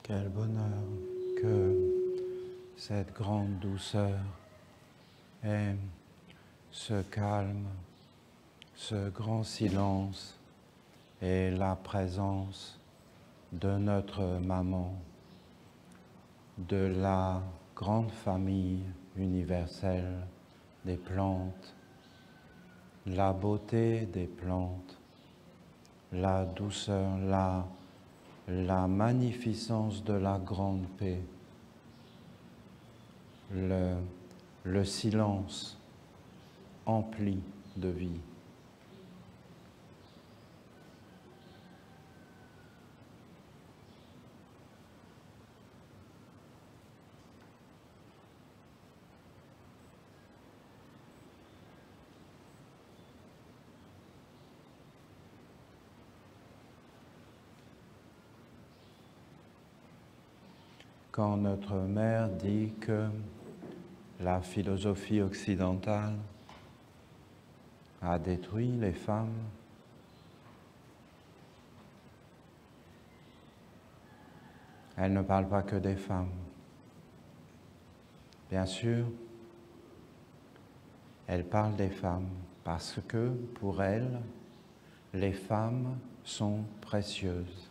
Quel bonheur que cette grande douceur et ce calme, ce grand silence et la présence de notre maman, de la grande famille universelle des plantes, la beauté des plantes, la douceur, la magnificence de la grande paix, le silence empli de vie. Quand notre mère dit que la philosophie occidentale a détruit les femmes, elle ne parle pas que des femmes. Bien sûr, elle parle des femmes parce que pour elle, les femmes sont précieuses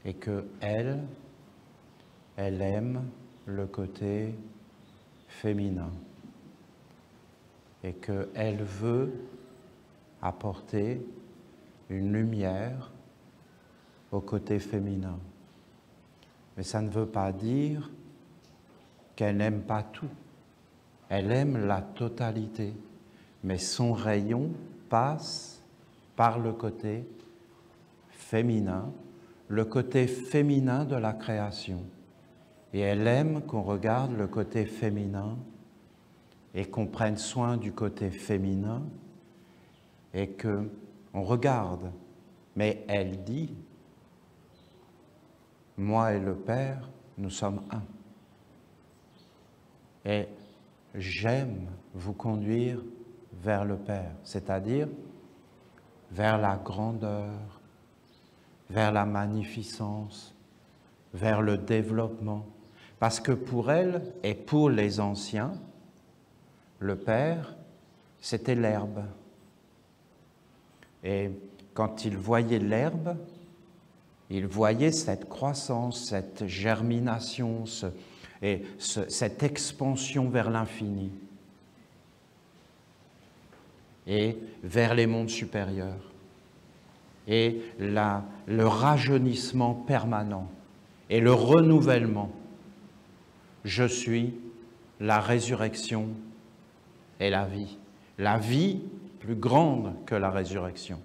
et que elle aime le côté féminin et qu'elle veut apporter une lumière au côté féminin. Mais ça ne veut pas dire qu'elle n'aime pas tout. Elle aime la totalité, mais son rayon passe par le côté féminin de la création. Et elle aime qu'on regarde le côté féminin et qu'on prenne soin du côté féminin et qu'on regarde. Mais elle dit, moi et le Père, nous sommes un. Et j'aime vous conduire vers le Père, c'est-à-dire vers la grandeur, vers la magnificence, vers le développement. Parce que pour elle et pour les anciens, le Père, c'était l'herbe. Et quand ils voyaient l'herbe, ils voyaient cette croissance, cette germination cette expansion vers l'infini et vers les mondes supérieurs. Et le rajeunissement permanent et le renouvellement. Je suis la résurrection et la vie plus grande que la résurrection.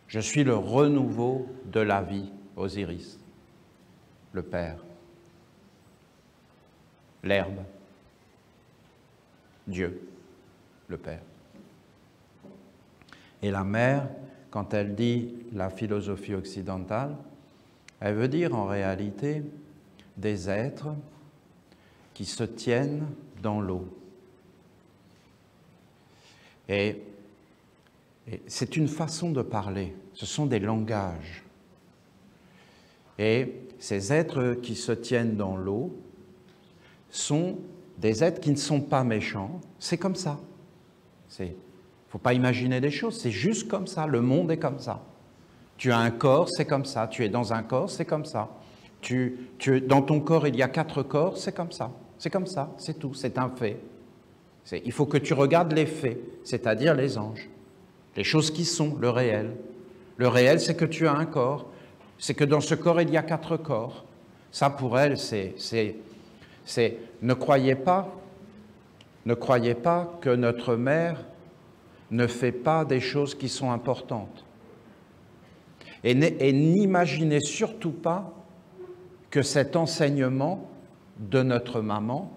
Je suis le renouveau de la vie, Osiris, le Père, l'herbe, Dieu, le Père. Et la mère, quand elle dit la philosophie occidentale, elle veut dire en réalité des êtres qui se tiennent dans l'eau. Et c'est une façon de parler, ce sont des langages. Et ces êtres qui se tiennent dans l'eau sont des êtres qui ne sont pas méchants, c'est comme ça. Il ne faut pas imaginer des choses, c'est juste comme ça, le monde est comme ça. Tu as un corps, c'est comme ça, tu es dans un corps, c'est comme ça. Dans ton corps, il y a 4 corps, c'est comme ça, c'est tout, c'est un fait. Il faut que tu regardes les faits, c'est-à-dire les anges, les choses qui sont, le réel. Le réel, c'est que tu as un corps, c'est que dans ce corps, il y a 4 corps. Ça, pour elle, ne croyez pas que notre mère ne fait pas des choses qui sont importantes. Et n'imaginez surtout pas que cet enseignement de notre maman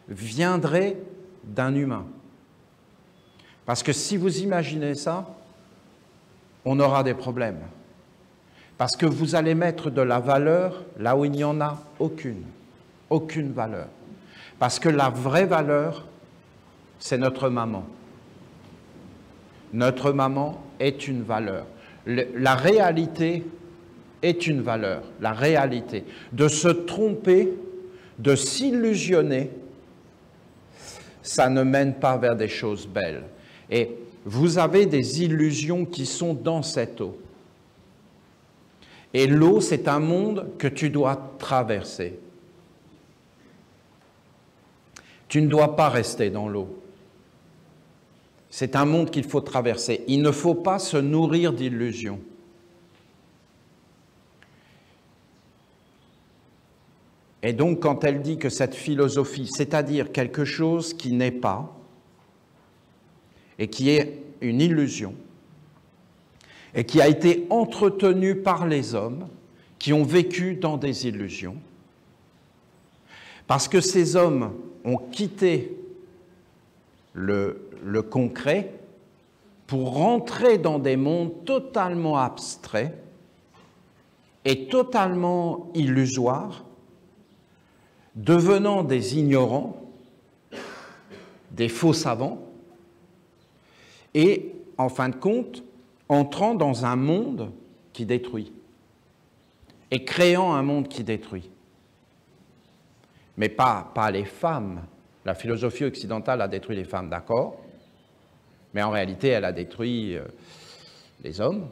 viendrait d'un humain. Parce que si vous imaginez ça, on aura des problèmes. Parce que vous allez mettre de la valeur là où il n'y en a aucune valeur. Parce que la vraie valeur, c'est notre maman. Notre maman est une valeur. La réalité est une valeur, la réalité. De se tromper, de s'illusionner, ça ne mène pas vers des choses belles. Et vous avez des illusions qui sont dans cette eau. Et l'eau, c'est un monde que tu dois traverser. Tu ne dois pas rester dans l'eau. C'est un monde qu'il faut traverser. Il ne faut pas se nourrir d'illusions. Et donc, quand elle dit que cette philosophie, c'est-à-dire quelque chose qui n'est pas, et qui est une illusion, et qui a été entretenu par les hommes qui ont vécu dans des illusions, parce que ces hommes ont quitté le concret pour rentrer dans des mondes totalement abstraits et totalement illusoires, devenant des ignorants, des faux savants, et, en fin de compte, entrant dans un monde qui détruit, et créant un monde qui détruit. Mais pas les femmes. La philosophie occidentale a détruit les femmes, d'accord, mais en réalité, elle a détruit les hommes.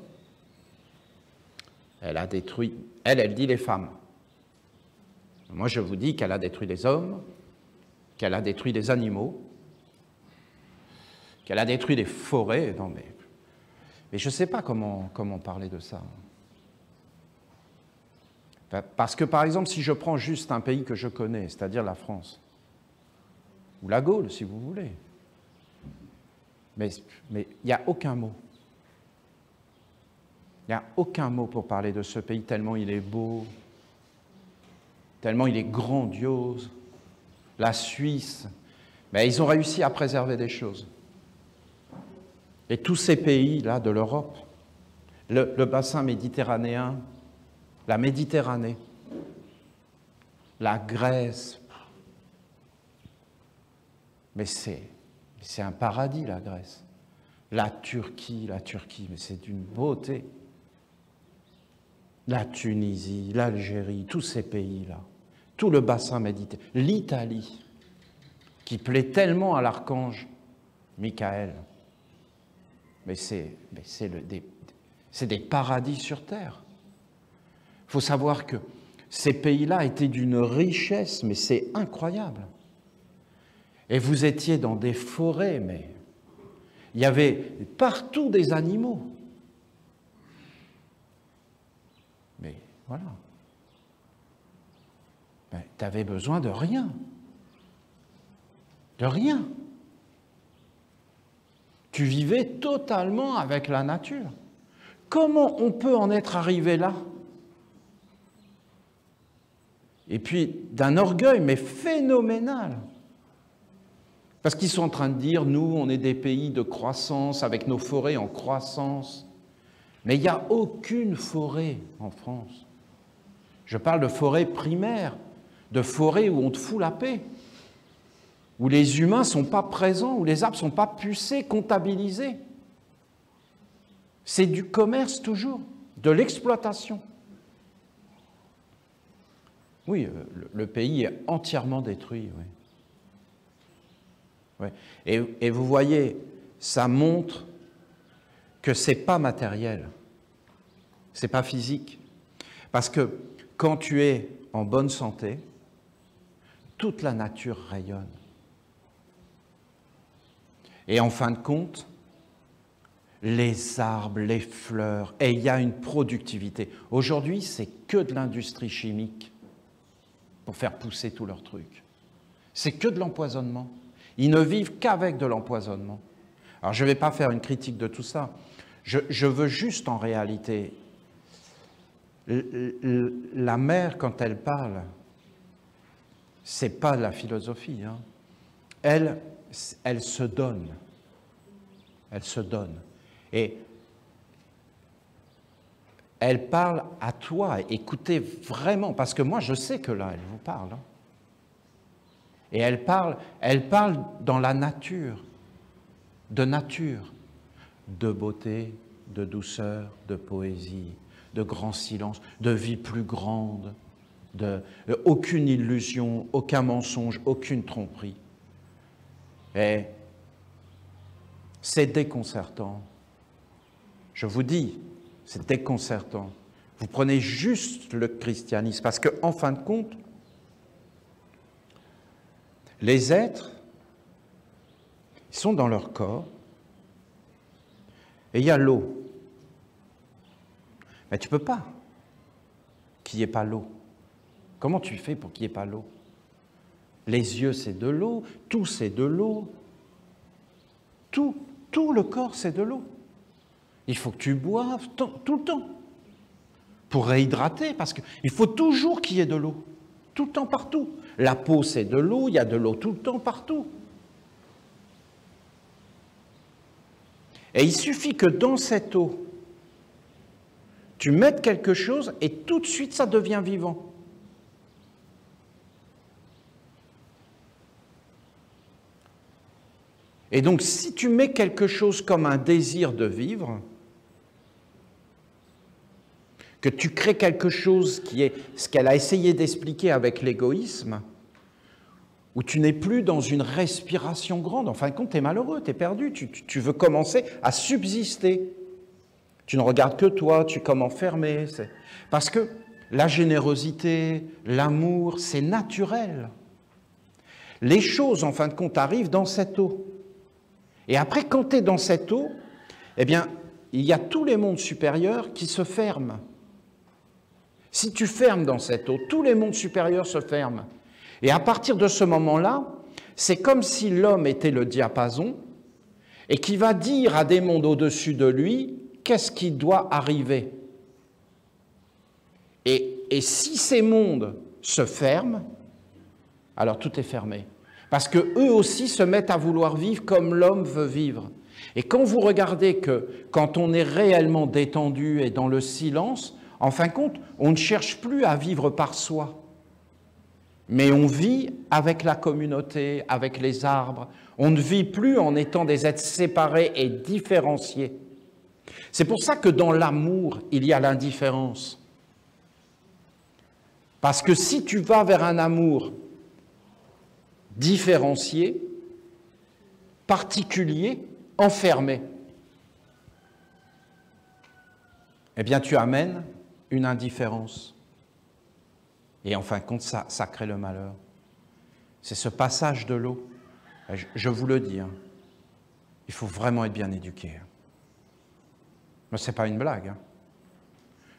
Elle a détruit, elle dit les femmes. Moi, je vous dis qu'elle a détruit les hommes, qu'elle a détruit les animaux, qu'elle a détruit les forêts. Non, mais je ne sais pas comment parler de ça. Parce que, par exemple, si je prends juste un pays que je connais, c'est-à-dire la France, ou la Gaule, si vous voulez, mais il n'y a aucun mot. Il n'y a aucun mot pour parler de ce pays, tellement il est beau, tellement il est grandiose. La Suisse, mais ils ont réussi à préserver des choses. Et tous ces pays-là de l'Europe, le bassin méditerranéen, la Méditerranée, la Grèce, mais c'est un paradis, la Grèce. La Turquie, mais c'est d'une beauté. La Tunisie, l'Algérie, tous ces pays-là, tout le bassin méditerranéen, l'Italie, qui plaît tellement à l'archange Michael. Mais c'est des paradis sur terre. Il faut savoir que ces pays-là étaient d'une richesse, mais c'est incroyable. Et vous étiez dans des forêts, mais il y avait partout des animaux. Mais voilà. Tu avais besoin de rien. De rien. Tu vivais totalement avec la nature. Comment on peut en être arrivé là? Et puis, d'un orgueil, mais phénoménal. Parce qu'ils sont en train de dire, nous, on est des pays de croissance, avec nos forêts en croissance. Mais il n'y a aucune forêt en France. Je parle de forêt primaire, de forêt où on te fout la paix, où les humains ne sont pas présents, où les arbres ne sont pas pucés, comptabilisés. C'est du commerce toujours, de l'exploitation. Oui, le pays est entièrement détruit, oui. Ouais. Et vous voyez, ça montre que ce n'est pas matériel, ce n'est pas physique. Parce que quand tu es en bonne santé, toute la nature rayonne. Et en fin de compte, les arbres, les fleurs, et il y a une productivité. Aujourd'hui, c'est que de l'industrie chimique pour faire pousser tous leurs trucs. C'est que de l'empoisonnement. Ils ne vivent qu'avec de l'empoisonnement. Alors, je ne vais pas faire une critique de tout ça. Je veux juste, en réalité, la mère, quand elle parle, ce n'est pas de la philosophie, hein. Elle se donne. Elle se donne. Et elle parle à toi. Écoutez vraiment, parce que moi, je sais que là, elle vous parle, hein. Et elle parle dans la nature, de beauté, de douceur, de poésie, de grand silence, de vie plus grande, aucune illusion, aucun mensonge, aucune tromperie. Et c'est déconcertant. Je vous dis, c'est déconcertant. Vous prenez juste le christianisme, parce qu'en fin de compte, les êtres, ils sont dans leur corps, et il y a l'eau. Mais tu ne peux pas qu'il n'y ait pas l'eau. Comment tu fais pour qu'il n'y ait pas l'eau? Les yeux, c'est de l'eau, tout, c'est de l'eau. Tout le corps, c'est de l'eau. Il faut que tu boives tout le temps pour réhydrater, parce qu'il faut toujours qu'il y ait de l'eau, tout le temps, partout. La peau, c'est de l'eau, il y a de l'eau tout le temps, partout. Et il suffit que dans cette eau, tu mettes quelque chose et tout de suite, ça devient vivant. Et donc, si tu mets quelque chose comme un désir de vivre, que tu crées quelque chose qui est ce qu'elle a essayé d'expliquer avec l'égoïsme, où tu n'es plus dans une respiration grande. En fin de compte, tu es malheureux, tu es perdu, tu veux commencer à subsister. Tu ne regardes que toi, tu es comme enfermé. Parce que la générosité, l'amour, c'est naturel. Les choses, en fin de compte, arrivent dans cette eau. Et après, quand tu es dans cette eau, eh bien, il y a tous les mondes supérieurs qui se ferment. Si tu fermes dans cette eau, tous les mondes supérieurs se ferment. Et à partir de ce moment-là, c'est comme si l'homme était le diapason et qui va dire à des mondes au-dessus de lui qu'est-ce qui doit arriver. Et si ces mondes se ferment, alors tout est fermé. Parce qu'eux aussi se mettent à vouloir vivre comme l'homme veut vivre. Et quand vous regardez que quand on est réellement détendu et dans le silence, en fin de compte, on ne cherche plus à vivre par soi. Mais on vit avec la communauté, avec les arbres. On ne vit plus en étant des êtres séparés et différenciés. C'est pour ça que dans l'amour, il y a l'indifférence. Parce que si tu vas vers un amour différencié, particulier, enfermé, eh bien tu amènes une indifférence. Et en fin de compte, ça crée le malheur. C'est ce passage de l'eau. Je vous le dis, hein, il faut vraiment être bien éduqué. Mais ce n'est pas une blague. Hein.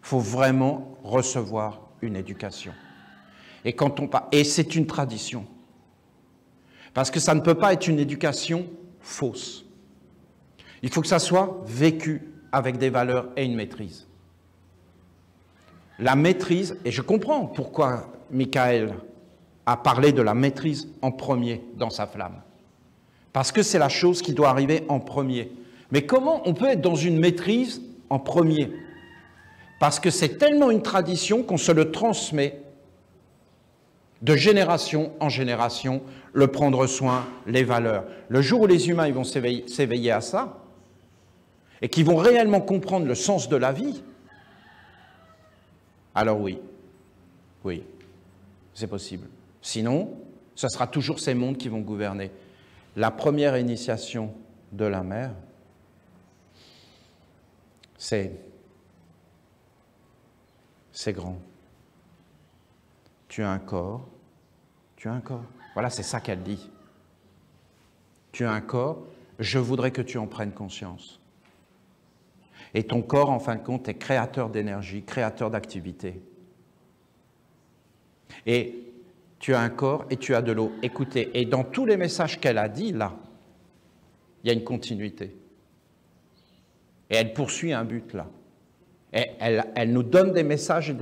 Il faut vraiment recevoir une éducation. Et c'est une tradition. Parce que ça ne peut pas être une éducation fausse. Il faut que ça soit vécu avec des valeurs et une maîtrise. La maîtrise, et je comprends pourquoi Michael a parlé de la maîtrise en premier dans sa flamme. Parce que c'est la chose qui doit arriver en premier. Mais comment on peut être dans une maîtrise en premier? Parce que c'est tellement une tradition qu'on se le transmet de génération en génération, le prendre soin, les valeurs. Le jour où les humains ils vont s'éveiller à ça, et qu'ils vont réellement comprendre le sens de la vie, alors oui, c'est possible. Sinon, ce sera toujours ces mondes qui vont gouverner. La première initiation de la mère, c'est grand. Tu as un corps, Voilà, c'est ça qu'elle dit. Tu as un corps, je voudrais que tu en prennes conscience. Et ton corps, en fin de compte, est créateur d'énergie, créateur d'activité. Et tu as un corps et tu as de l'eau. Écoutez, et dans tous les messages qu'elle a dit, là, il y a une continuité. Et elle poursuit un but, là. Et elle nous donne des messages,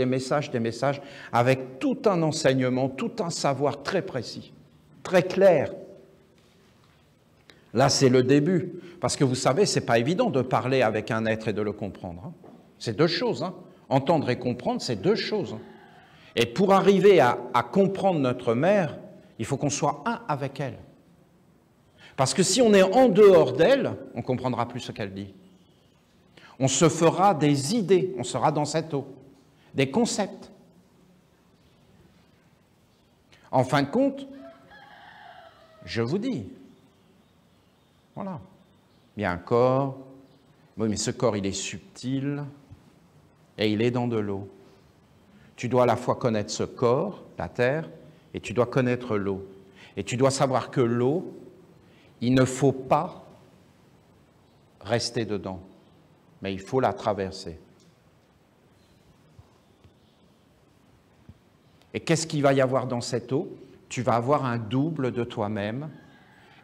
avec tout un enseignement, tout un savoir très précis, très clair. Là, c'est le début. Parce que vous savez, ce n'est pas évident de parler avec un être et de le comprendre. Hein. C'est deux choses. Hein. Entendre et comprendre, c'est deux choses. Hein. Et pour arriver à comprendre notre mère, il faut qu'on soit un avec elle. Parce que si on est en dehors d'elle, on ne comprendra plus ce qu'elle dit. On se fera des idées, on sera dans cette eau, des concepts. En fin de compte, je vous dis, voilà, il y a un corps, oui, mais ce corps, il est subtil et il est dans de l'eau. Tu dois à la fois connaître ce corps, la terre, et tu dois connaître l'eau. Et tu dois savoir que l'eau, il ne faut pas rester dedans, mais il faut la traverser. Et qu'est-ce qu'il va y avoir dans cette eau? Tu vas avoir un double de toi-même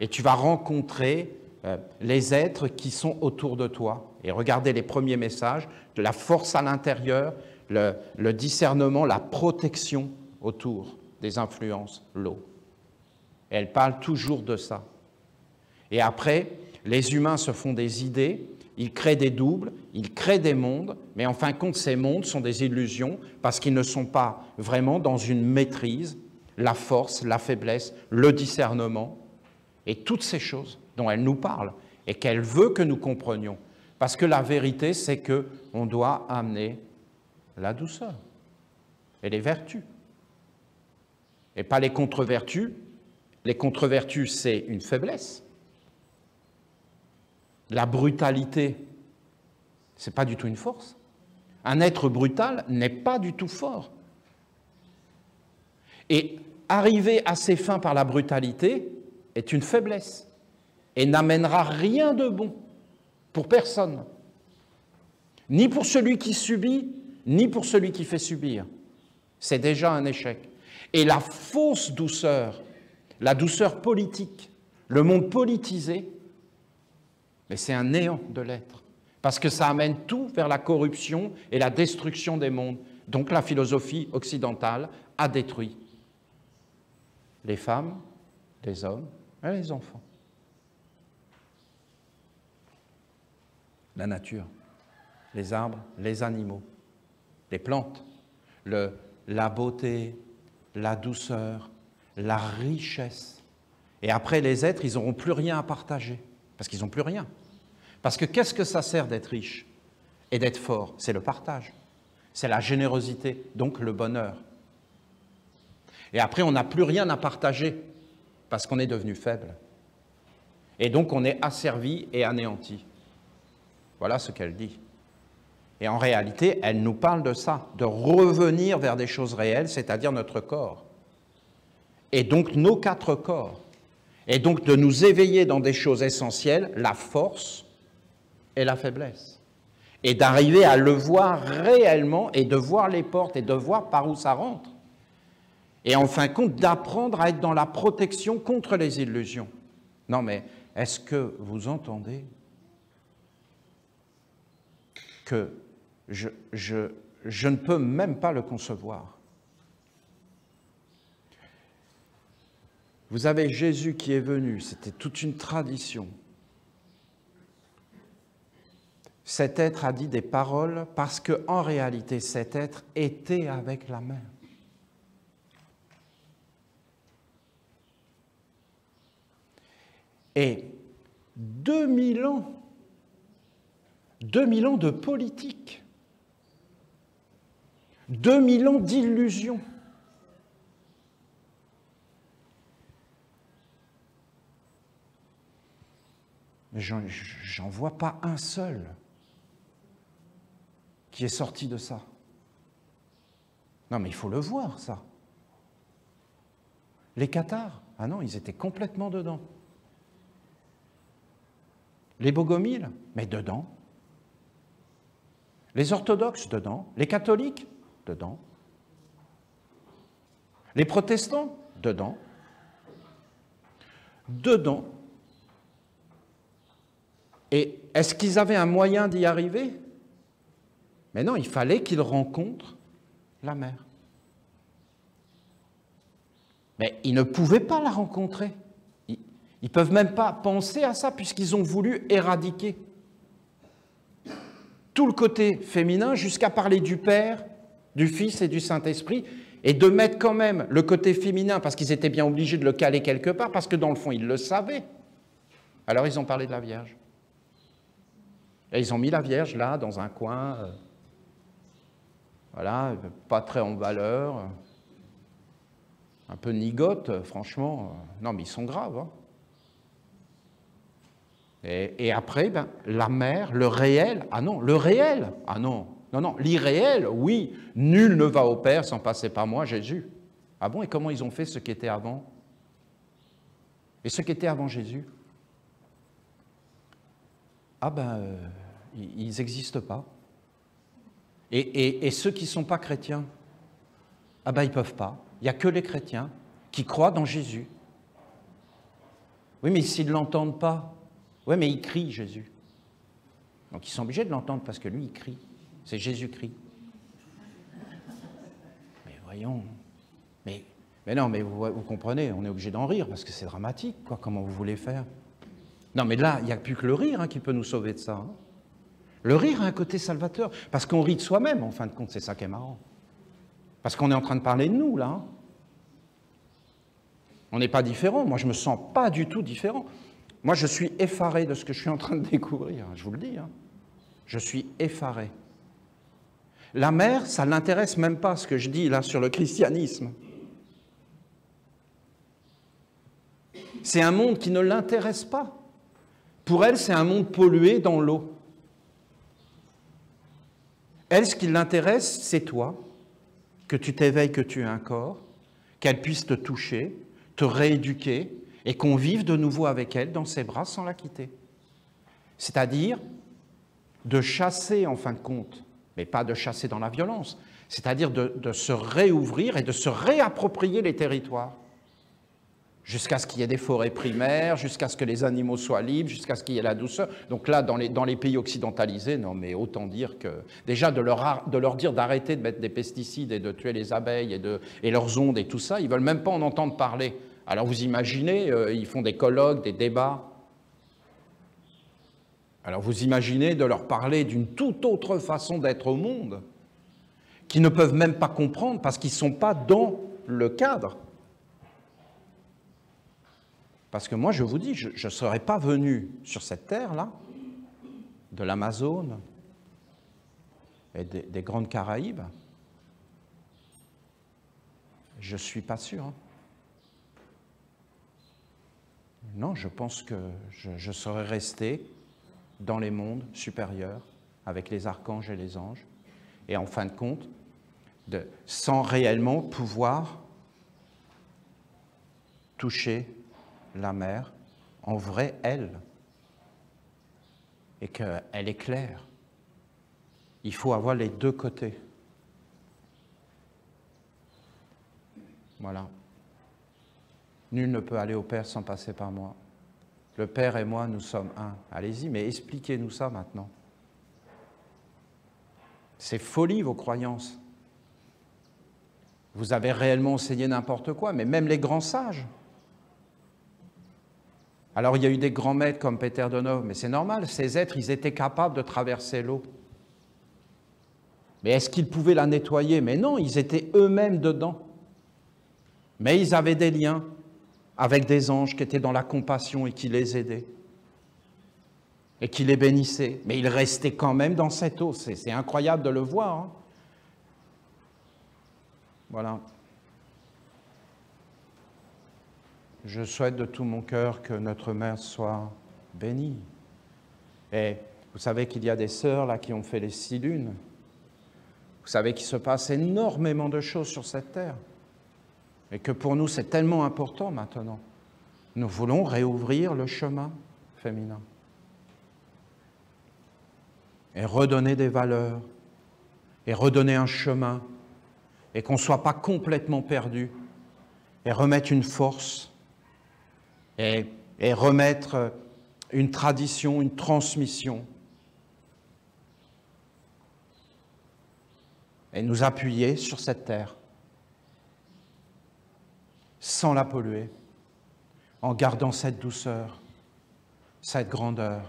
et tu vas rencontrer les êtres qui sont autour de toi. Et regardez les premiers messages, de la force à l'intérieur, le discernement, la protection autour des influences, l'eau. Et elle parle toujours de ça. Et après, les humains se font des idées, ils créent des doubles, ils créent des mondes, mais en fin de compte, ces mondes sont des illusions parce qu'ils ne sont pas vraiment dans une maîtrise, la force, la faiblesse, le discernement, et toutes ces choses dont elle nous parle et qu'elle veut que nous comprenions. Parce que la vérité, c'est qu'on doit amener la douceur et les vertus. Et pas les contre-vertus. Les contre-vertus, c'est une faiblesse. La brutalité, ce n'est pas du tout une force. Un être brutal n'est pas du tout fort. Et arriver à ses fins par la brutalité est une faiblesse et n'amènera rien de bon pour personne. Ni pour celui qui subit, ni pour celui qui fait subir. C'est déjà un échec. Et la fausse douceur, la douceur politique, le monde politisé, mais c'est un néant de l'être, parce que ça amène tout vers la corruption et la destruction des mondes. Donc la philosophie occidentale a détruit les femmes, les hommes et les enfants. La nature, les arbres, les animaux, les plantes, la beauté, la douceur, la richesse. Et après, les êtres, ils n'auront plus rien à partager, parce qu'ils n'ont plus rien. Parce que qu'est-ce que ça sert d'être riche et d'être fort? C'est le partage, c'est la générosité, donc le bonheur. Et après, on n'a plus rien à partager, parce qu'on est devenu faible. Et donc, on est asservi et anéanti. Voilà ce qu'elle dit. Et en réalité, elle nous parle de ça, de revenir vers des choses réelles, c'est-à-dire notre corps. Et donc, nos 4 corps. Et donc, de nous éveiller dans des choses essentielles, la force et la faiblesse. Et d'arriver à le voir réellement et de voir les portes et de voir par où ça rentre. Et en fin de compte, d'apprendre à être dans la protection contre les illusions. Non mais, est-ce que vous entendez que je ne peux même pas le concevoir? Vous avez Jésus qui est venu, c'était toute une tradition. Cet être a dit des paroles parce qu'en réalité, cet être était avec la mère. Et 2000 ans de politique, 2000 ans d'illusions. Mais j'en vois pas un seul qui est sorti de ça. Non, mais il faut le voir, ça. Les cathares, ah non, ils étaient complètement dedans. Les bogomiles, mais dedans. Les orthodoxes, dedans. Les catholiques, dedans. Les protestants, dedans. Dedans. Et est-ce qu'ils avaient un moyen d'y arriver? Mais non, il fallait qu'ils rencontrent la mère. Mais ils ne pouvaient pas la rencontrer. Ils ne peuvent même pas penser à ça puisqu'ils ont voulu éradiquer tout le côté féminin jusqu'à parler du Père, du Fils et du Saint-Esprit et de mettre quand même le côté féminin parce qu'ils étaient bien obligés de le caler quelque part parce que dans le fond, ils le savaient. Alors ils ont parlé de la Vierge. Et ils ont mis la Vierge là, dans un coin, voilà, pas très en valeur, un peu nigote, franchement. Non, mais ils sont graves. Hein. Et après, ben, la mère, le réel, ah non, le réel, ah non, non, non, l'irréel, oui, nul ne va au Père sans passer par moi, Jésus. Ah bon, et comment ils ont fait ce qui était avant? Et ce qui était avant Jésus? Ah ben, ils n'existent pas. Et ceux qui ne sont pas chrétiens, ah ben, ils ne peuvent pas. Il n'y a que les chrétiens qui croient dans Jésus. Oui, mais s'ils ne l'entendent pas, oui, mais il crie, Jésus. Donc ils sont obligés de l'entendre parce que lui, il crie. C'est Jésus-Christ. Mais voyons. Mais non, mais vous comprenez, on est obligé d'en rire parce que c'est dramatique, quoi. Comment vous voulez faire? Non, mais là, il n'y a plus que le rire qui peut nous sauver de ça. Hein. Le rire a un côté salvateur. Parce qu'on rit de soi-même, en fin de compte, c'est ça qui est marrant. Parce qu'on est en train de parler de nous, là. Hein. On n'est pas différent. Moi, je ne me sens pas du tout différent. Moi, je suis effaré de ce que je suis en train de découvrir, je vous le dis. Hein. Je suis effaré. La mère, ça ne l'intéresse même pas ce que je dis là sur le christianisme. C'est un monde qui ne l'intéresse pas. Pour elle, c'est un monde pollué dans l'eau. Elle, ce qui l'intéresse, c'est toi, que tu t'éveilles, que tu aies un corps, qu'elle puisse te toucher, te rééduquer, et qu'on vive de nouveau avec elle dans ses bras sans la quitter. C'est-à-dire de chasser, en fin de compte, mais pas de chasser dans la violence, c'est-à-dire de se réouvrir et de se réapproprier les territoires, jusqu'à ce qu'il y ait des forêts primaires, jusqu'à ce que les animaux soient libres, jusqu'à ce qu'il y ait la douceur. Donc là, dans les pays occidentalisés, non mais autant dire que, déjà de leur dire d'arrêter de mettre des pesticides et de tuer les abeilles et leurs ondes et tout ça, ils ne veulent même pas en entendre parler. Alors vous imaginez, ils font des colloques, des débats. Alors vous imaginez de leur parler d'une toute autre façon d'être au monde, qu'ils ne peuvent même pas comprendre parce qu'ils ne sont pas dans le cadre. Parce que moi, je vous dis, je ne serais pas venu sur cette terre-là, de l'Amazone et des Grandes Caraïbes. Je ne suis pas sûr. Hein. Non, je pense que je serais resté dans les mondes supérieurs, avec les archanges et les anges, et en fin de compte, sans réellement pouvoir toucher la mère en vrai elle, et qu'elle est claire. Il faut avoir les deux côtés. Voilà. Nul ne peut aller au Père sans passer par moi. Le Père et moi, nous sommes un. Allez-y, mais expliquez-nous ça maintenant. C'est folie, vos croyances. Vous avez réellement enseigné n'importe quoi, mais même les grands sages. Alors, il y a eu des grands maîtres comme Peter Donov, mais c'est normal, ces êtres, ils étaient capables de traverser l'eau. Mais est-ce qu'ils pouvaient la nettoyer? Mais non, ils étaient eux-mêmes dedans. Mais ils avaient des liens avec des anges qui étaient dans la compassion et qui les aidaient, et qui les bénissaient. Mais ils restaient quand même dans cette eau. C'est incroyable de le voir. Hein. Voilà. Je souhaite de tout mon cœur que notre mère soit bénie. Et vous savez qu'il y a des sœurs là qui ont fait les 6 lunes. Vous savez qu'il se passe énormément de choses sur cette terre. Et que pour nous, c'est tellement important maintenant. Nous voulons réouvrir le chemin féminin. Et redonner des valeurs. Et redonner un chemin. Et qu'on ne soit pas complètement perdu. Et remettre une force. Et remettre une tradition, une transmission. Et nous appuyer sur cette terre. Sans la polluer, en gardant cette douceur, cette grandeur,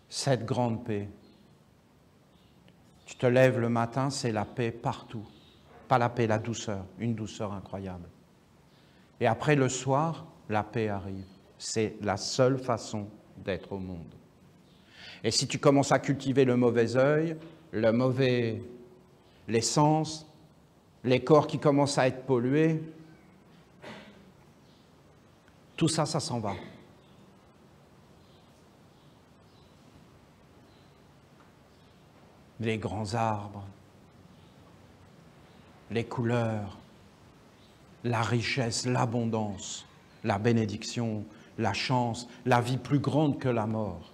cette grande paix. Tu te lèves le matin, c'est la paix partout. Pas la paix, la douceur, une douceur incroyable. Et après le soir, la paix arrive. C'est la seule façon d'être au monde. Et si tu commences à cultiver le mauvais œil, les sens, les corps qui commencent à être pollués, tout ça, ça s'en va. Les grands arbres, les couleurs, la richesse, l'abondance, la bénédiction, la chance, la vie plus grande que la mort.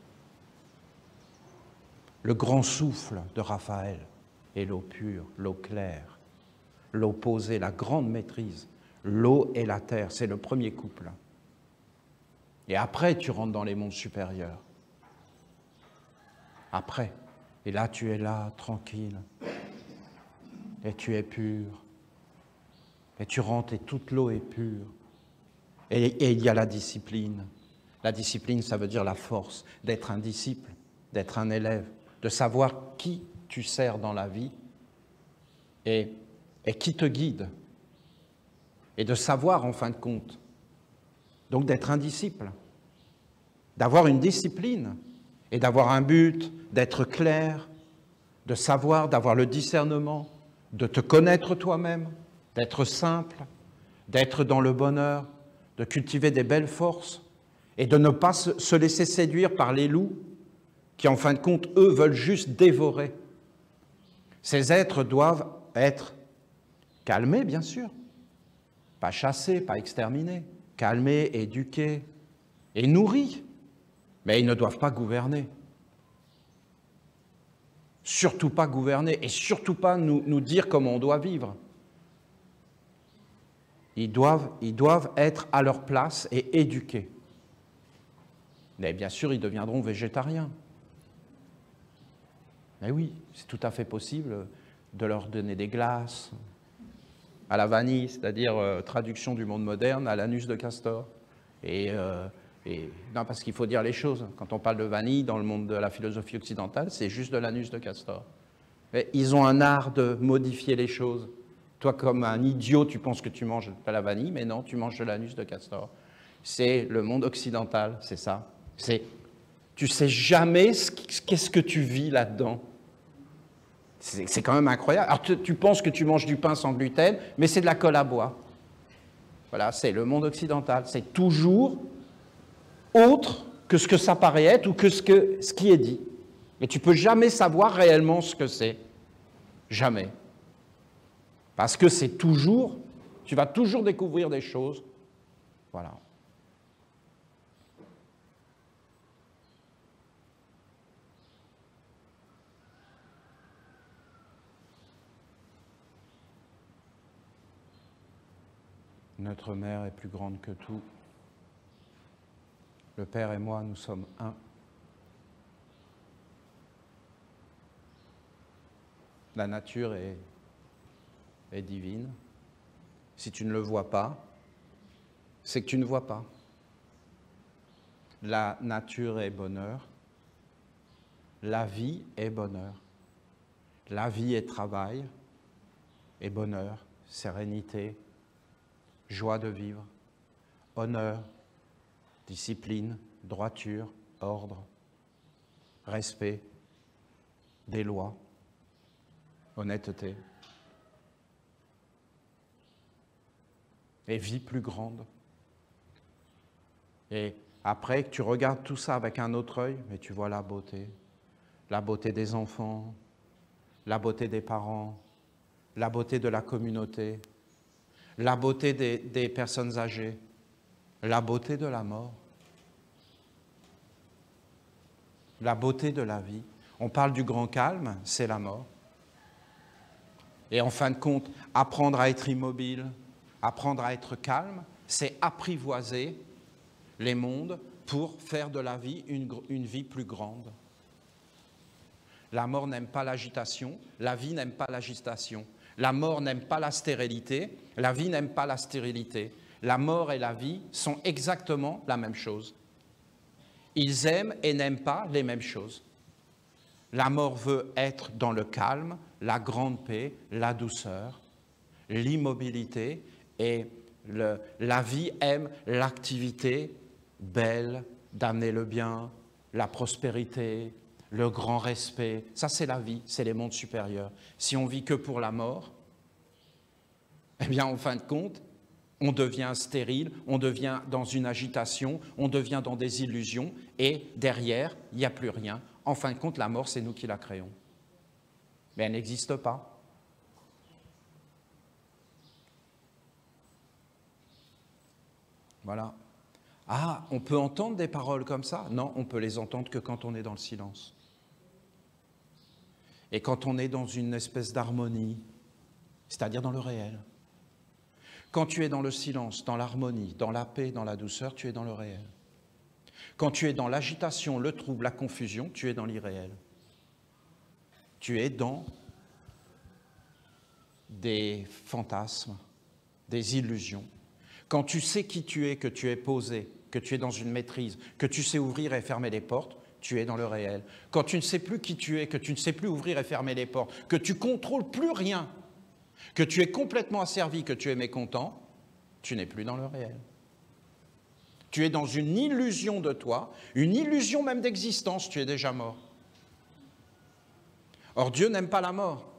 Le grand souffle de Raphaël et l'eau pure, l'eau claire, l'eau posée, la grande maîtrise, l'eau et la terre, c'est le premier couple. Et après, tu rentres dans les mondes supérieurs. Après. Et là, tu es là, tranquille. Et tu es pur. Et tu rentres et toute l'eau est pure. Et il y a la discipline. La discipline, ça veut dire la force d'être un disciple, d'être un élève, de savoir qui tu sers dans la vie et qui te guide. Et de savoir, en fin de compte, donc d'être un disciple, d'avoir une discipline et d'avoir un but, d'être clair, de savoir, d'avoir le discernement, de te connaître toi-même, d'être simple, d'être dans le bonheur, de cultiver des belles forces et de ne pas se laisser séduire par les loups qui, en fin de compte, eux, veulent juste dévorer. Ces êtres doivent être calmés, bien sûr, pas chassés, pas exterminés, calmés, éduqués et nourris, mais ils ne doivent pas gouverner. Surtout pas gouverner et surtout pas nous dire comment on doit vivre. Ils doivent être à leur place et éduqués. Mais bien sûr, ils deviendront végétariens. Mais oui, c'est tout à fait possible de leur donner des glaces à la vanille, c'est-à-dire traduction du monde moderne, à l'anus de castor. Non, parce qu'il faut dire les choses. Quand on parle de vanille dans le monde de la philosophie occidentale, c'est juste de l'anus de castor. Mais ils ont un art de modifier les choses. Toi, comme un idiot, tu penses que tu manges de la vanille, mais non, tu manges de l'anus de castor. C'est le monde occidental, c'est ça. Tu sais jamais qu'est-ce que tu vis là-dedans. C'est quand même incroyable. Alors, tu penses que tu manges du pain sans gluten, mais c'est de la colle à bois. Voilà, c'est le monde occidental. C'est toujours autre que ce que ça paraît être ou que ce qui est dit. Et tu ne peux jamais savoir réellement ce que c'est. Jamais. Parce que c'est toujours, tu vas toujours découvrir des choses. Voilà. Notre mère est plus grande que tout. Le Père et moi, nous sommes un. La nature est divine. Si tu ne le vois pas, c'est que tu ne vois pas. La nature est bonheur. La vie est bonheur. La vie est travail et bonheur, sérénité, joie de vivre, honneur, discipline, droiture, ordre, respect, des lois, honnêteté et vie plus grande. Et après que tu regardes tout ça avec un autre œil, mais tu vois la beauté des enfants, la beauté des parents, la beauté de la communauté, la beauté des personnes âgées, la beauté de la mort, la beauté de la vie. On parle du grand calme, c'est la mort. Et en fin de compte, apprendre à être immobile, apprendre à être calme, c'est apprivoiser les mondes pour faire de la vie une vie plus grande. La mort n'aime pas l'agitation, la vie n'aime pas l'agitation. La mort n'aime pas la stérilité, la vie n'aime pas la stérilité. La mort et la vie sont exactement la même chose. Ils aiment et n'aiment pas les mêmes choses. La mort veut être dans le calme, la grande paix, la douceur, l'immobilité, et la vie aime l'activité belle, d'amener le bien, la prospérité, le grand respect. Ça, c'est la vie, c'est les mondes supérieurs. Si on vit que pour la mort, eh bien, en fin de compte, on devient stérile, on devient dans une agitation, on devient dans des illusions, et derrière, il n'y a plus rien. En fin de compte, la mort, c'est nous qui la créons. Mais elle n'existe pas. Voilà. Ah, on peut entendre des paroles comme ça? Non, on peut les entendre que quand on est dans le silence. Et quand on est dans une espèce d'harmonie, c'est-à-dire dans le réel. Quand tu es dans le silence, dans l'harmonie, dans la paix, dans la douceur, tu es dans le réel. Quand tu es dans l'agitation, le trouble, la confusion, tu es dans l'irréel. Tu es dans des fantasmes, des illusions. Quand tu sais qui tu es, que tu es posé, que tu es dans une maîtrise, que tu sais ouvrir et fermer les portes, tu es dans le réel. Quand tu ne sais plus qui tu es, que tu ne sais plus ouvrir et fermer les portes, que tu ne contrôles plus rien, que tu es complètement asservi, que tu es mécontent, tu n'es plus dans le réel. Tu es dans une illusion de toi, une illusion même d'existence, tu es déjà mort. Or, Dieu n'aime pas la mort.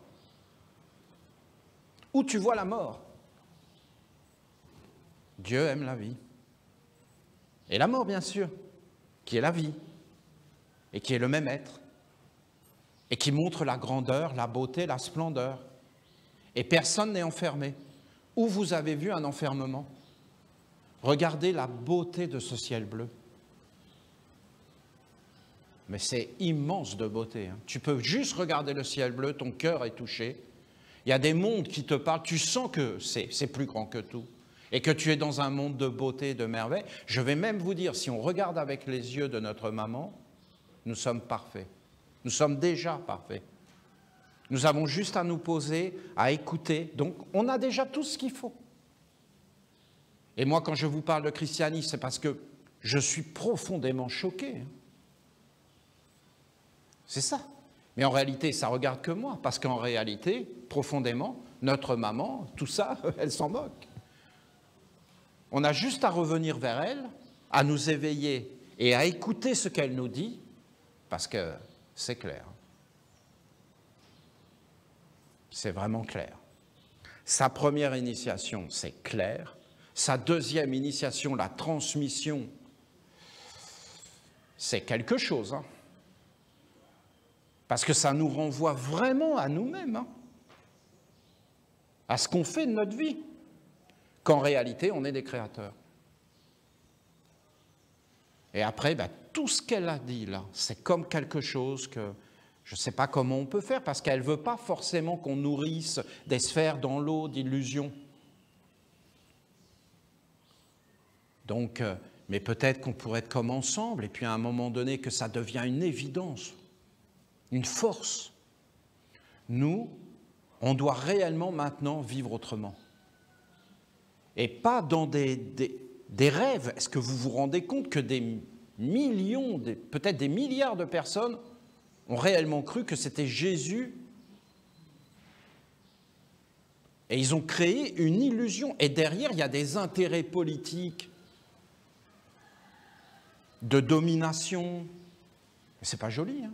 Où tu vois la mort? Dieu aime la vie. Et la mort, bien sûr, qui est la vie, et qui est le même être, et qui montre la grandeur, la beauté, la splendeur. Et personne n'est enfermé. Où vous avez vu un enfermement? Regardez la beauté de ce ciel bleu. Mais c'est immense de beauté. Hein. Tu peux juste regarder le ciel bleu, ton cœur est touché. Il y a des mondes qui te parlent, tu sens que c'est plus grand que tout. Et que tu es dans un monde de beauté, de merveille. Je vais même vous dire, si on regarde avec les yeux de notre maman, nous sommes parfaits. Nous sommes déjà parfaits. Nous avons juste à nous poser, à écouter. Donc, on a déjà tout ce qu'il faut. Et moi, quand je vous parle de christianisme, c'est parce que je suis profondément choqué. C'est ça. Mais en réalité, ça ne regarde que moi. Parce qu'en réalité, profondément, notre maman, tout ça, elle s'en moque. On a juste à revenir vers elle, à nous éveiller et à écouter ce qu'elle nous dit, parce que c'est clair. C'est vraiment clair. Sa première initiation, c'est clair. Sa deuxième initiation, la transmission, c'est quelque chose. Hein. Parce que ça nous renvoie vraiment à nous-mêmes, hein, à ce qu'on fait de notre vie. Qu'en réalité, on est des créateurs. Et après, tout ce qu'elle a dit là, c'est comme quelque chose que je ne sais pas comment on peut faire, parce qu'elle ne veut pas forcément qu'on nourrisse des sphères dans l'eau d'illusions. Donc, mais peut-être qu'on pourrait être comme ensemble, et puis à un moment donné, que ça devient une évidence, une force. Nous, on doit réellement maintenant vivre autrement. Et pas dans des rêves. Est-ce que vous vous rendez compte que des millions, peut-être des milliards de personnes ont réellement cru que c'était Jésus? Et ils ont créé une illusion. Et derrière, il y a des intérêts politiques, de domination. C'est pas joli, hein?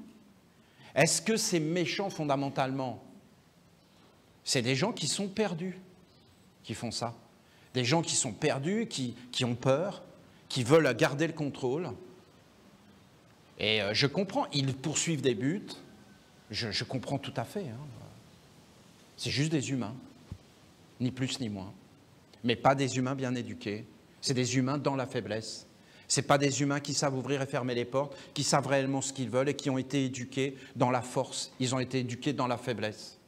Est-ce que c'est méchant fondamentalement? C'est des gens qui sont perdus qui font ça. Des gens qui sont perdus, qui ont peur, qui veulent garder le contrôle. Et je comprends, ils poursuivent des buts, je comprends tout à fait. Hein. C'est juste des humains, ni plus ni moins. Mais pas des humains bien éduqués, c'est des humains dans la faiblesse. Ce n'est pas des humains qui savent ouvrir et fermer les portes, qui savent réellement ce qu'ils veulent et qui ont été éduqués dans la force, ils ont été éduqués dans la faiblesse.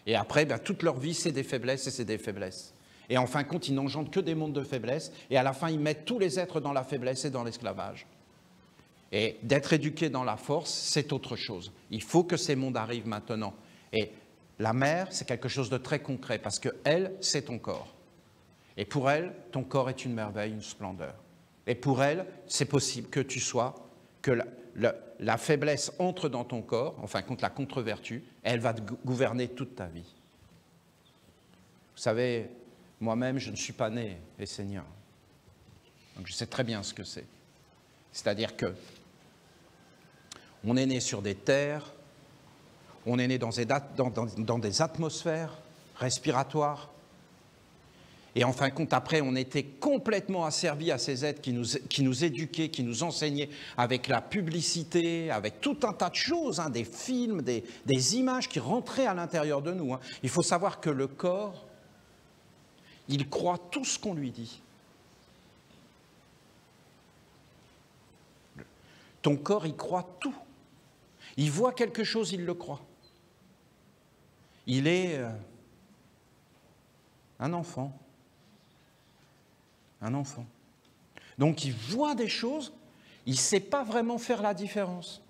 Et après, toute leur vie, c'est des faiblesses et c'est des faiblesses. Et en fin de compte, ils n'engendrent que des mondes de faiblesse, et à la fin, ils mettent tous les êtres dans la faiblesse et dans l'esclavage. Et d'être éduqué dans la force, c'est autre chose. Il faut que ces mondes arrivent maintenant. Et la mère, c'est quelque chose de très concret, parce qu'elle, c'est ton corps. Et pour elle, ton corps est une merveille, une splendeur. Et pour elle, c'est possible que tu sois, que la faiblesse entre dans ton corps, en fin de compte, la contre-vertu, elle va te gouverner toute ta vie. Vous savez, moi-même, je ne suis pas né essénien. Donc je sais très bien ce que c'est. C'est-à-dire que On est né sur des terres, on est né dans des atmosphères respiratoires. Et en fin de compte, après, on était complètement asservis à ces êtres qui nous éduquaient, qui nous enseignaient avec la publicité, avec tout un tas de choses, hein, des films, des images qui rentraient à l'intérieur de nous. Hein. Il faut savoir que le corps, il croit tout ce qu'on lui dit. Ton corps, il croit tout. Il voit quelque chose, il le croit. Il est un enfant. Un enfant. Donc il voit des choses, il ne sait pas vraiment faire la différence.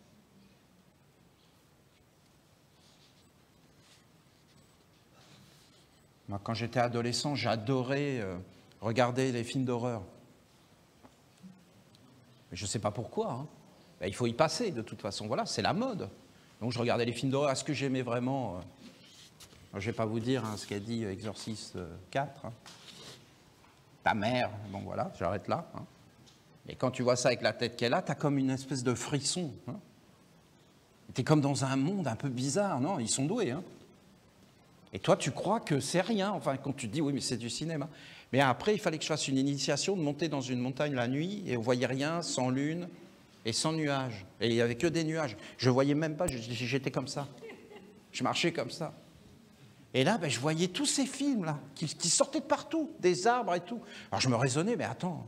Moi, quand j'étais adolescent, j'adorais regarder les films d'horreur. Je ne sais pas pourquoi. Hein. Ben, il faut y passer de toute façon. Voilà, c'est la mode. Donc je regardais les films d'horreur. Est-ce que j'aimais vraiment je ne vais pas vous dire hein, ce qu'a dit Exorciste 4. Hein. Ta mère, bon voilà, j'arrête là. Hein. Mais quand tu vois ça avec la tête qu'elle a, tu as comme une espèce de frisson. Hein. Tu es comme dans un monde un peu bizarre, non? Ils sont doués. Hein. Et toi, tu crois que c'est rien. Enfin, quand tu te dis, oui, mais c'est du cinéma. Mais après, il fallait que je fasse une initiation de monter dans une montagne la nuit et on ne voyait rien, sans lune et sans nuages. Et il n'y avait que des nuages. Je ne voyais même pas, j'étais comme ça. Je marchais comme ça. Et là, ben, je voyais tous ces films-là qui sortaient de partout, des arbres et tout. Alors je me raisonnais, mais attends,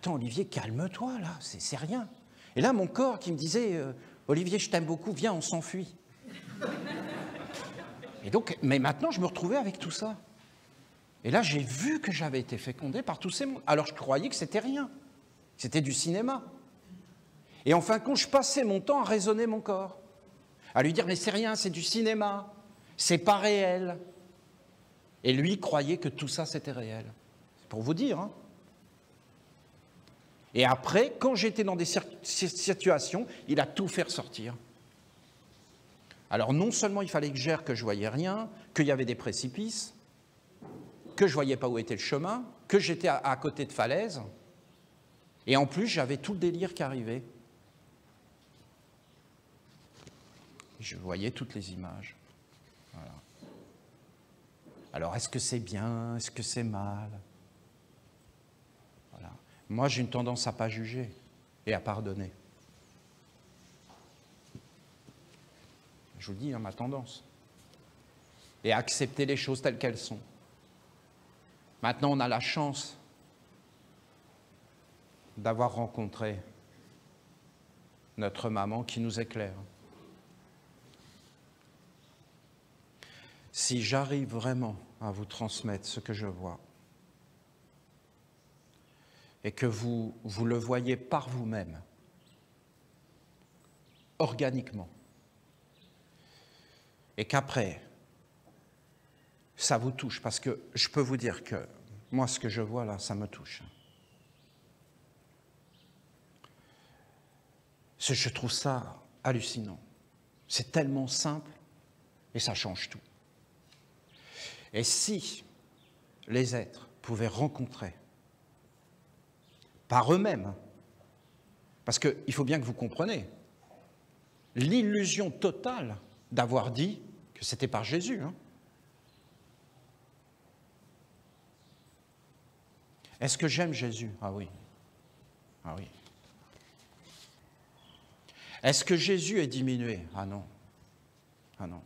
Olivier, calme-toi, là, c'est rien. Et là, mon corps qui me disait, Olivier, je t'aime beaucoup, viens, on s'enfuit. Et donc, mais maintenant, je me retrouvais avec tout ça. Et là, j'ai vu que j'avais été fécondé par tous ces mondes. Alors je croyais que c'était rien, c'était du cinéma. Et en fin de compte, je passais mon temps à raisonner mon corps, à lui dire, mais c'est rien, c'est du cinéma. C'est pas réel. Et lui croyait que tout ça, c'était réel. C'est pour vous dire. Hein. Et après, quand j'étais dans des situations, il a tout fait ressortir. Alors non seulement il fallait que je gère que je voyais rien, qu'il y avait des précipices, que je voyais pas où était le chemin, que j'étais à côté de falaises, et en plus j'avais tout le délire qui arrivait. Je voyais toutes les images. Voilà. Alors, est-ce que c'est bien? Est-ce que c'est mal? Voilà. Moi, j'ai une tendance à ne pas juger et à pardonner. Je vous le dis, hein, ma tendance. Et à accepter les choses telles qu'elles sont. Maintenant, on a la chance d'avoir rencontré notre maman qui nous éclaire. Si j'arrive vraiment à vous transmettre ce que je vois et que vous le voyez par vous-même, organiquement, et qu'après, ça vous touche, parce que je peux vous dire que moi, ce que je vois là, ça me touche. Je trouve ça hallucinant. C'est tellement simple et ça change tout. Et si les êtres pouvaient rencontrer par eux-mêmes, parce qu'il faut bien que vous compreniez, l'illusion totale d'avoir dit que c'était par Jésus. Hein. Est-ce que j'aime Jésus? Ah oui. Ah oui. Est-ce que Jésus est diminué? Ah non. Ah non.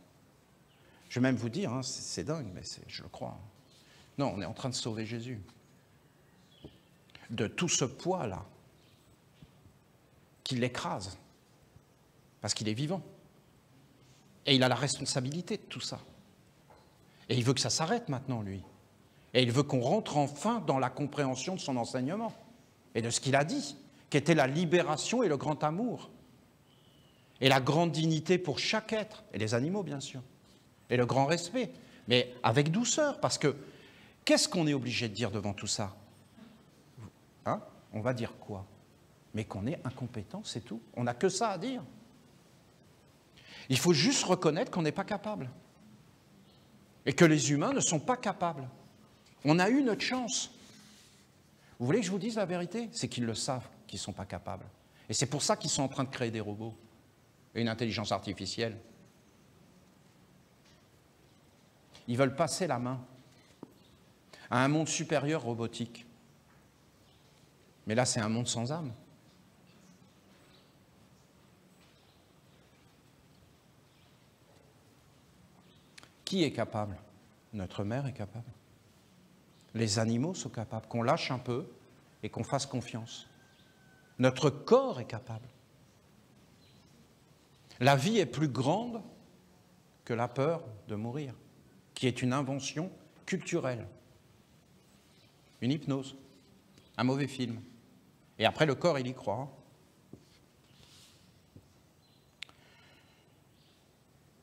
Je vais même vous dire, hein, c'est dingue, mais je le crois. Non, on est en train de sauver Jésus. De tout ce poids-là, qui l'écrase, parce qu'il est vivant. Et il a la responsabilité de tout ça. Et il veut que ça s'arrête maintenant, lui. Et il veut qu'on rentre enfin dans la compréhension de son enseignement et de ce qu'il a dit, qui était la libération et le grand amour. Et la grande dignité pour chaque être, et les animaux, bien sûr. Et le grand respect, mais avec douceur, parce que qu'est-ce qu'on est obligé de dire devant tout ça? Hein? On va dire quoi? Mais qu'on est incompétent, c'est tout. On n'a que ça à dire. Il faut juste reconnaître qu'on n'est pas capable. Et que les humains ne sont pas capables. On a eu notre chance. Vous voulez que je vous dise la vérité? C'est qu'ils le savent qu'ils ne sont pas capables. Et c'est pour ça qu'ils sont en train de créer des robots et une intelligence artificielle. Ils veulent passer la main à un monde supérieur robotique. Mais là, c'est un monde sans âme. Qui est capable? Notre mère est capable. Les animaux sont capables, qu'on lâche un peu et qu'on fasse confiance. Notre corps est capable. La vie est plus grande que la peur de mourir, qui est une invention culturelle. Une hypnose, un mauvais film. Et après, le corps, il y croit.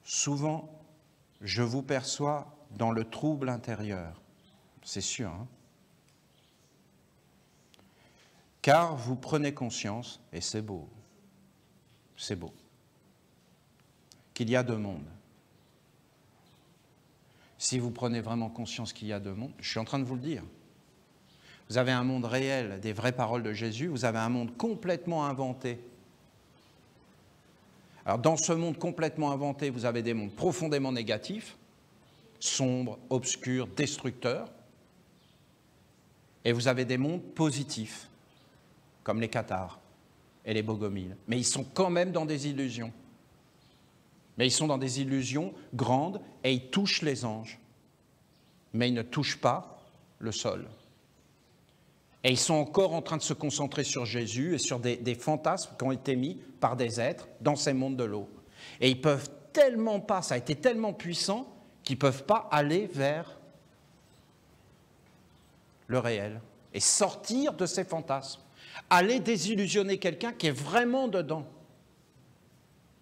Souvent, je vous perçois dans le trouble intérieur. C'est sûr, hein? Car vous prenez conscience, et c'est beau, qu'il y a deux mondes. Si vous prenez vraiment conscience qu'il y a deux mondes, je suis en train de vous le dire. Vous avez un monde réel des vraies paroles de Jésus, vous avez un monde complètement inventé. Alors dans ce monde complètement inventé, vous avez des mondes profondément négatifs, sombres, obscurs, destructeurs, et vous avez des mondes positifs, comme les cathares et les bogomiles. Mais ils sont quand même dans des illusions. Mais ils sont dans des illusions grandes et ils touchent les anges. Mais ils ne touchent pas le sol. Et ils sont encore en train de se concentrer sur Jésus et sur des fantasmes qui ont été mis par des êtres dans ces mondes de l'eau. Et ils peuvent tellement pas, ça a été tellement puissant, qu'ils ne peuvent pas aller vers le réel et sortir de ces fantasmes. Aller désillusionner quelqu'un qui est vraiment dedans.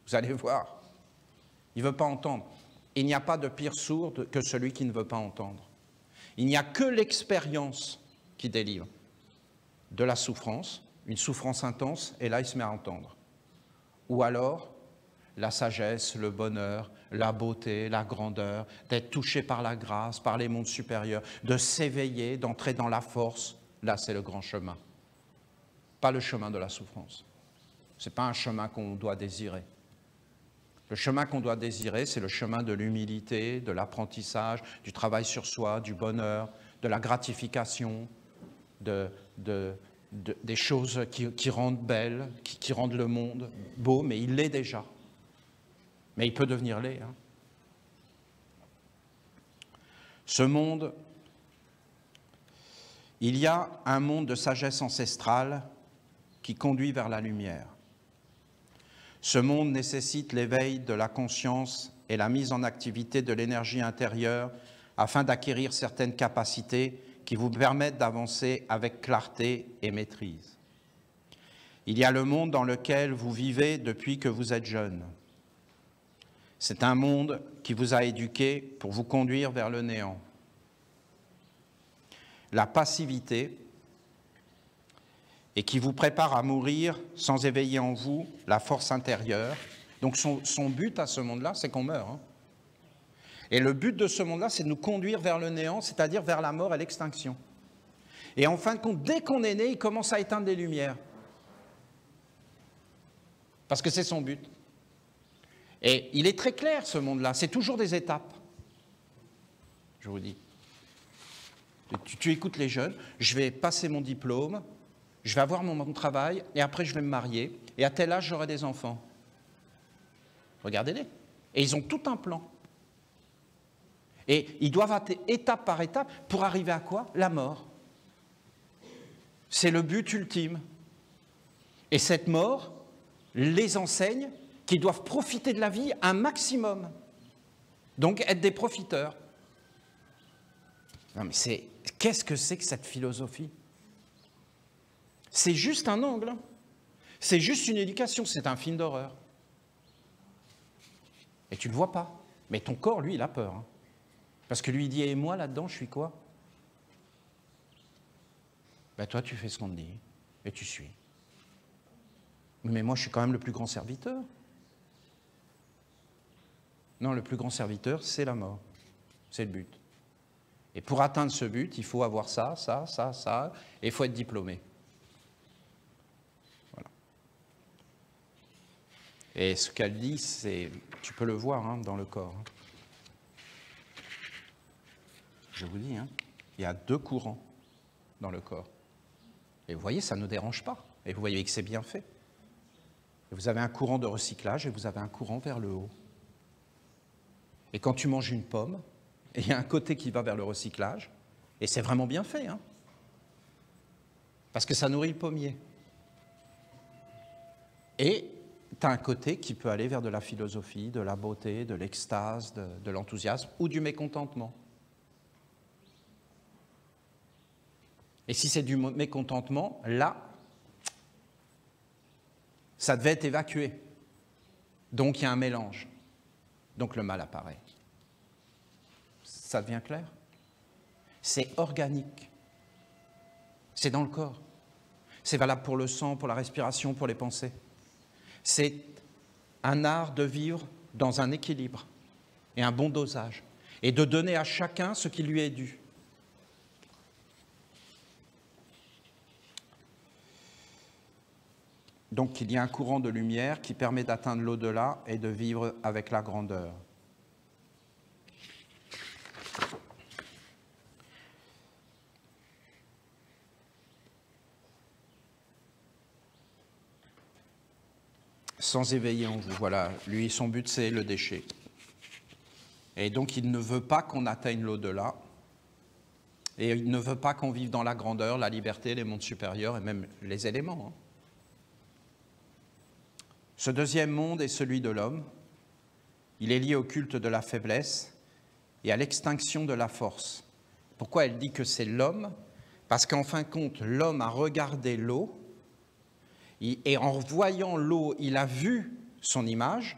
Vous allez voir, il ne veut pas entendre. Il n'y a pas de pire sourd que celui qui ne veut pas entendre. Il n'y a que l'expérience qui délivre de la souffrance, une souffrance intense, et là il se met à entendre. Ou alors la sagesse, le bonheur, la beauté, la grandeur, d'être touché par la grâce, par les mondes supérieurs, de s'éveiller, d'entrer dans la force, là c'est le grand chemin. Pas le chemin de la souffrance. Ce n'est pas un chemin qu'on doit désirer. Le chemin qu'on doit désirer, c'est le chemin de l'humilité, de l'apprentissage, du travail sur soi, du bonheur, de la gratification, des choses qui rendent belles, qui rendent le monde beau, mais il l'est déjà. Mais il peut devenir laid. Hein. Ce monde, il y a un monde de sagesse ancestrale qui conduit vers la lumière. Ce monde nécessite l'éveil de la conscience et la mise en activité de l'énergie intérieure afin d'acquérir certaines capacités qui vous permettent d'avancer avec clarté et maîtrise. Il y a le monde dans lequel vous vivez depuis que vous êtes jeune. C'est un monde qui vous a éduqué pour vous conduire vers le néant. La passivité et qui vous prépare à mourir sans éveiller en vous la force intérieure. Donc son but à ce monde-là, c'est qu'on meurt. Hein. Et le but de ce monde-là, c'est de nous conduire vers le néant, c'est-à-dire vers la mort et l'extinction. Et en fin de compte, dès qu'on est né, il commence à éteindre les lumières. Parce que c'est son but. Et il est très clair, ce monde-là, c'est toujours des étapes. Je vous dis. Tu écoutes les jeunes, je vais passer mon diplôme, je vais avoir mon travail, et après je vais me marier, et à tel âge j'aurai des enfants. Regardez-les. Et ils ont tout un plan. Et ils doivent aller étape par étape pour arriver à quoi? La mort. C'est le but ultime. Et cette mort les enseigne qu'ils doivent profiter de la vie un maximum. Donc être des profiteurs. Non mais qu'est-ce que c'est que cette philosophie? C'est juste un angle. C'est juste une éducation, c'est un film d'horreur. Et tu ne le vois pas. Mais ton corps, lui, il a peur. Hein. Parce que lui, il dit, et moi, là-dedans, je suis quoi? Ben toi, tu fais ce qu'on te dit, et tu suis. Mais moi, je suis quand même le plus grand serviteur. Non, le plus grand serviteur, c'est la mort. C'est le but. Et pour atteindre ce but, il faut avoir ça, et il faut être diplômé. Voilà. Et ce qu'elle dit, c'est, tu peux le voir hein, dans le corps. Je vous dis, hein, il y a 2 courants dans le corps. Et vous voyez, ça ne dérange pas. Et vous voyez que c'est bien fait. Et vous avez un courant de recyclage et vous avez un courant vers le haut. Et quand tu manges une pomme, il y a un côté qui va vers le recyclage, et c'est vraiment bien fait, hein, parce que ça nourrit le pommier. Et tu as un côté qui peut aller vers de la philosophie, de la beauté, de l'extase, de l'enthousiasme ou du mécontentement. Et si c'est du mécontentement, là, ça devait être évacué. Donc il y a un mélange. Donc le mal apparaît. Ça devient clair? C'est organique. C'est dans le corps. C'est valable pour le sang, pour la respiration, pour les pensées. C'est un art de vivre dans un équilibre et un bon dosage. Et de donner à chacun ce qui lui est dû. Donc il y a un courant de lumière qui permet d'atteindre l'au-delà et de vivre avec la grandeur. Sans éveiller en vous, voilà, lui, son but c'est le déchet. Et donc il ne veut pas qu'on atteigne l'au-delà, et il ne veut pas qu'on vive dans la grandeur, la liberté, les mondes supérieurs et même les éléments. Ce deuxième monde est celui de l'homme. Il est lié au culte de la faiblesse et à l'extinction de la force. Pourquoi elle dit que c'est l'homme? Parce qu'en fin de compte, l'homme a regardé l'eau, et en voyant l'eau, il a vu son image,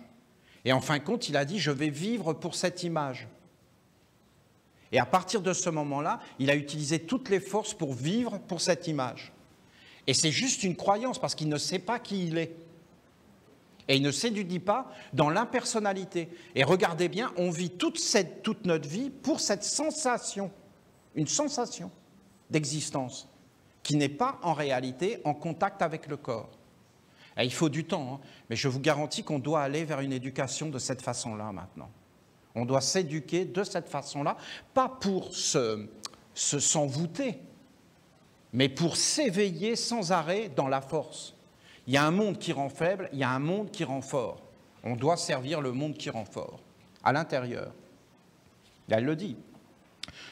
et en fin de compte, il a dit « je vais vivre pour cette image ». Et à partir de ce moment-là, il a utilisé toutes les forces pour vivre pour cette image. Et c'est juste une croyance, parce qu'il ne sait pas qui il est. Et il ne s'édudie pas dans l'impersonnalité. Et regardez bien, on vit toute notre vie pour cette sensation, une sensation d'existence, qui n'est pas en réalité en contact avec le corps. Et il faut du temps, hein, mais je vous garantis qu'on doit aller vers une éducation de cette façon-là maintenant. On doit s'éduquer de cette façon-là, pas pour s'envoûter, mais pour s'éveiller sans arrêt dans la force. Il y a un monde qui rend faible, il y a un monde qui rend fort. On doit servir le monde qui rend fort, à l'intérieur. Elle le dit.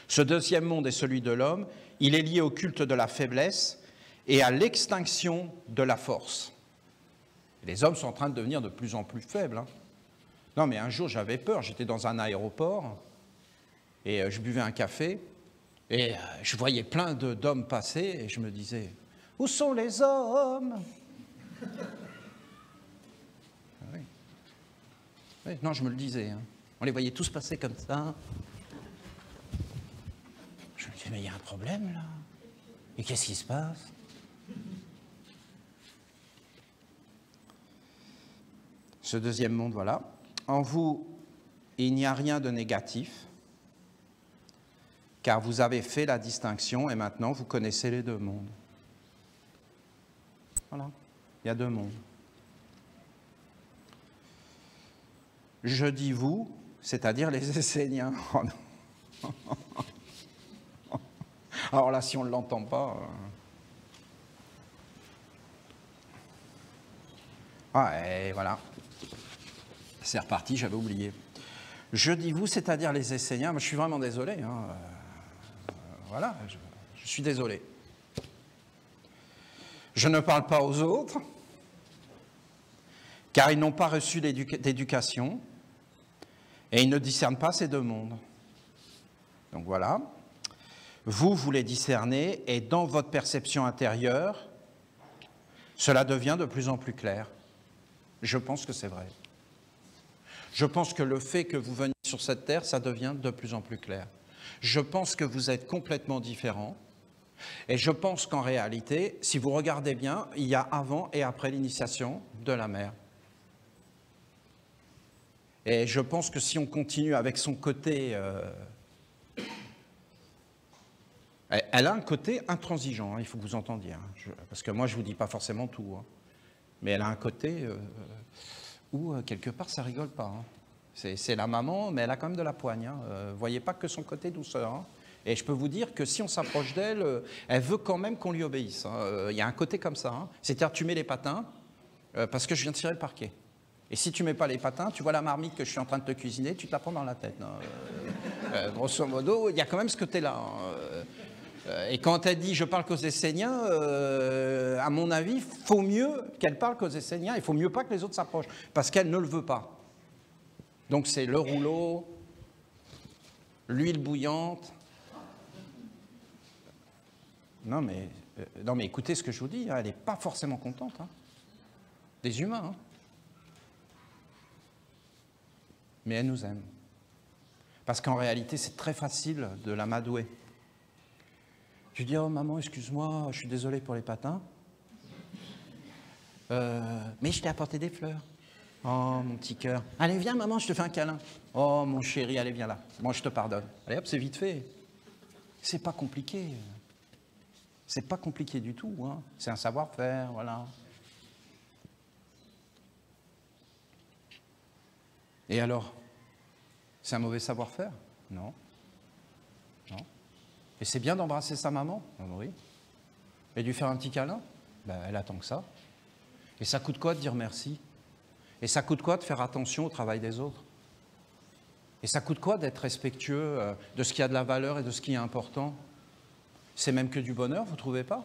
Ce deuxième monde est celui de l'homme. Il est lié au culte de la faiblesse et à l'extinction de la force. Les hommes sont en train de devenir de plus en plus faibles. Hein. Non, mais un jour, j'avais peur. J'étais dans un aéroport et je buvais un café et je voyais plein d'hommes passer et je me disais « Où sont les hommes ?» Oui. Oui, non, je me le disais. Hein. On les voyait tous passer comme ça. Je me disais, mais il y a un problème là. Et qu'est-ce qui se passe? Ce deuxième monde, voilà. En vous, il n'y a rien de négatif, car vous avez fait la distinction et maintenant vous connaissez les 2 mondes. Voilà. Il y a 2 mondes. Je dis vous, c'est-à-dire les Esséniens. Oh non. Alors là, si on ne l'entend pas... Ah, et voilà. C'est reparti, j'avais oublié. Je dis vous, c'est-à-dire les Esséniens. Mais je suis vraiment désolé. Hein. Voilà, je suis désolé. Je ne parle pas aux autres, car ils n'ont pas reçu d'éducation et ils ne discernent pas ces 2 mondes. Donc voilà. Vous les discernez et dans votre perception intérieure, cela devient de plus en plus clair. Je pense que c'est vrai. Je pense que le fait que vous veniez sur cette terre, ça devient de plus en plus clair. Je pense que vous êtes complètement différents. Et je pense qu'en réalité, si vous regardez bien, il y a avant et après l'initiation de la mère. Et je pense que si on continue avec son côté... elle a un côté intransigeant, hein, il faut que vous entendiez. Hein, parce que moi, je ne vous dis pas forcément tout. Hein, mais elle a un côté... Ou quelque part, ça rigole pas. Hein. C'est la maman, mais elle a quand même de la poigne. Hein. Voyez pas que son côté douceur. Hein. Et je peux vous dire que si on s'approche d'elle, elle veut quand même qu'on lui obéisse. Hein. Y a un côté comme ça. Hein. C'est-à-dire, tu mets les patins, parce que je viens de tirer le parquet. Et si tu mets pas les patins, tu vois la marmite que je suis en train de te cuisiner, tu te la prends dans la tête. Hein. Grosso modo, il y a quand même ce côté-là. Hein. Et quand elle dit « je parle qu'aux Esséniens », à mon avis, il faut mieux qu'elle parle qu'aux Esséniens. Il faut mieux pas que les autres s'approchent, parce qu'elle ne le veut pas. Donc c'est le rouleau, l'huile bouillante. Non mais écoutez ce que je vous dis, hein, elle n'est pas forcément contente. Hein. Des humains. Hein. Mais elle nous aime. Parce qu'en réalité, c'est très facile de l'amadouer. Je lui dis « oh maman, excuse-moi, je suis désolé pour les patins. Mais je t'ai apporté des fleurs. » Oh, mon petit cœur. Allez, viens, maman, je te fais un câlin. Oh, mon chéri, allez, viens là. Moi, je te pardonne. Allez, hop, c'est vite fait. C'est pas compliqué. C'est pas compliqué du tout. Hein. C'est un savoir-faire, voilà. Et alors? C'est un mauvais savoir-faire? Non. Non. Et c'est bien d'embrasser sa maman? Oui. Et de lui faire un petit câlin? Ben, elle attend que ça. Et ça coûte quoi de dire merci? Et ça coûte quoi de faire attention au travail des autres? Et ça coûte quoi d'être respectueux de ce qui a de la valeur et de ce qui est important? C'est même que du bonheur, vous ne trouvez pas?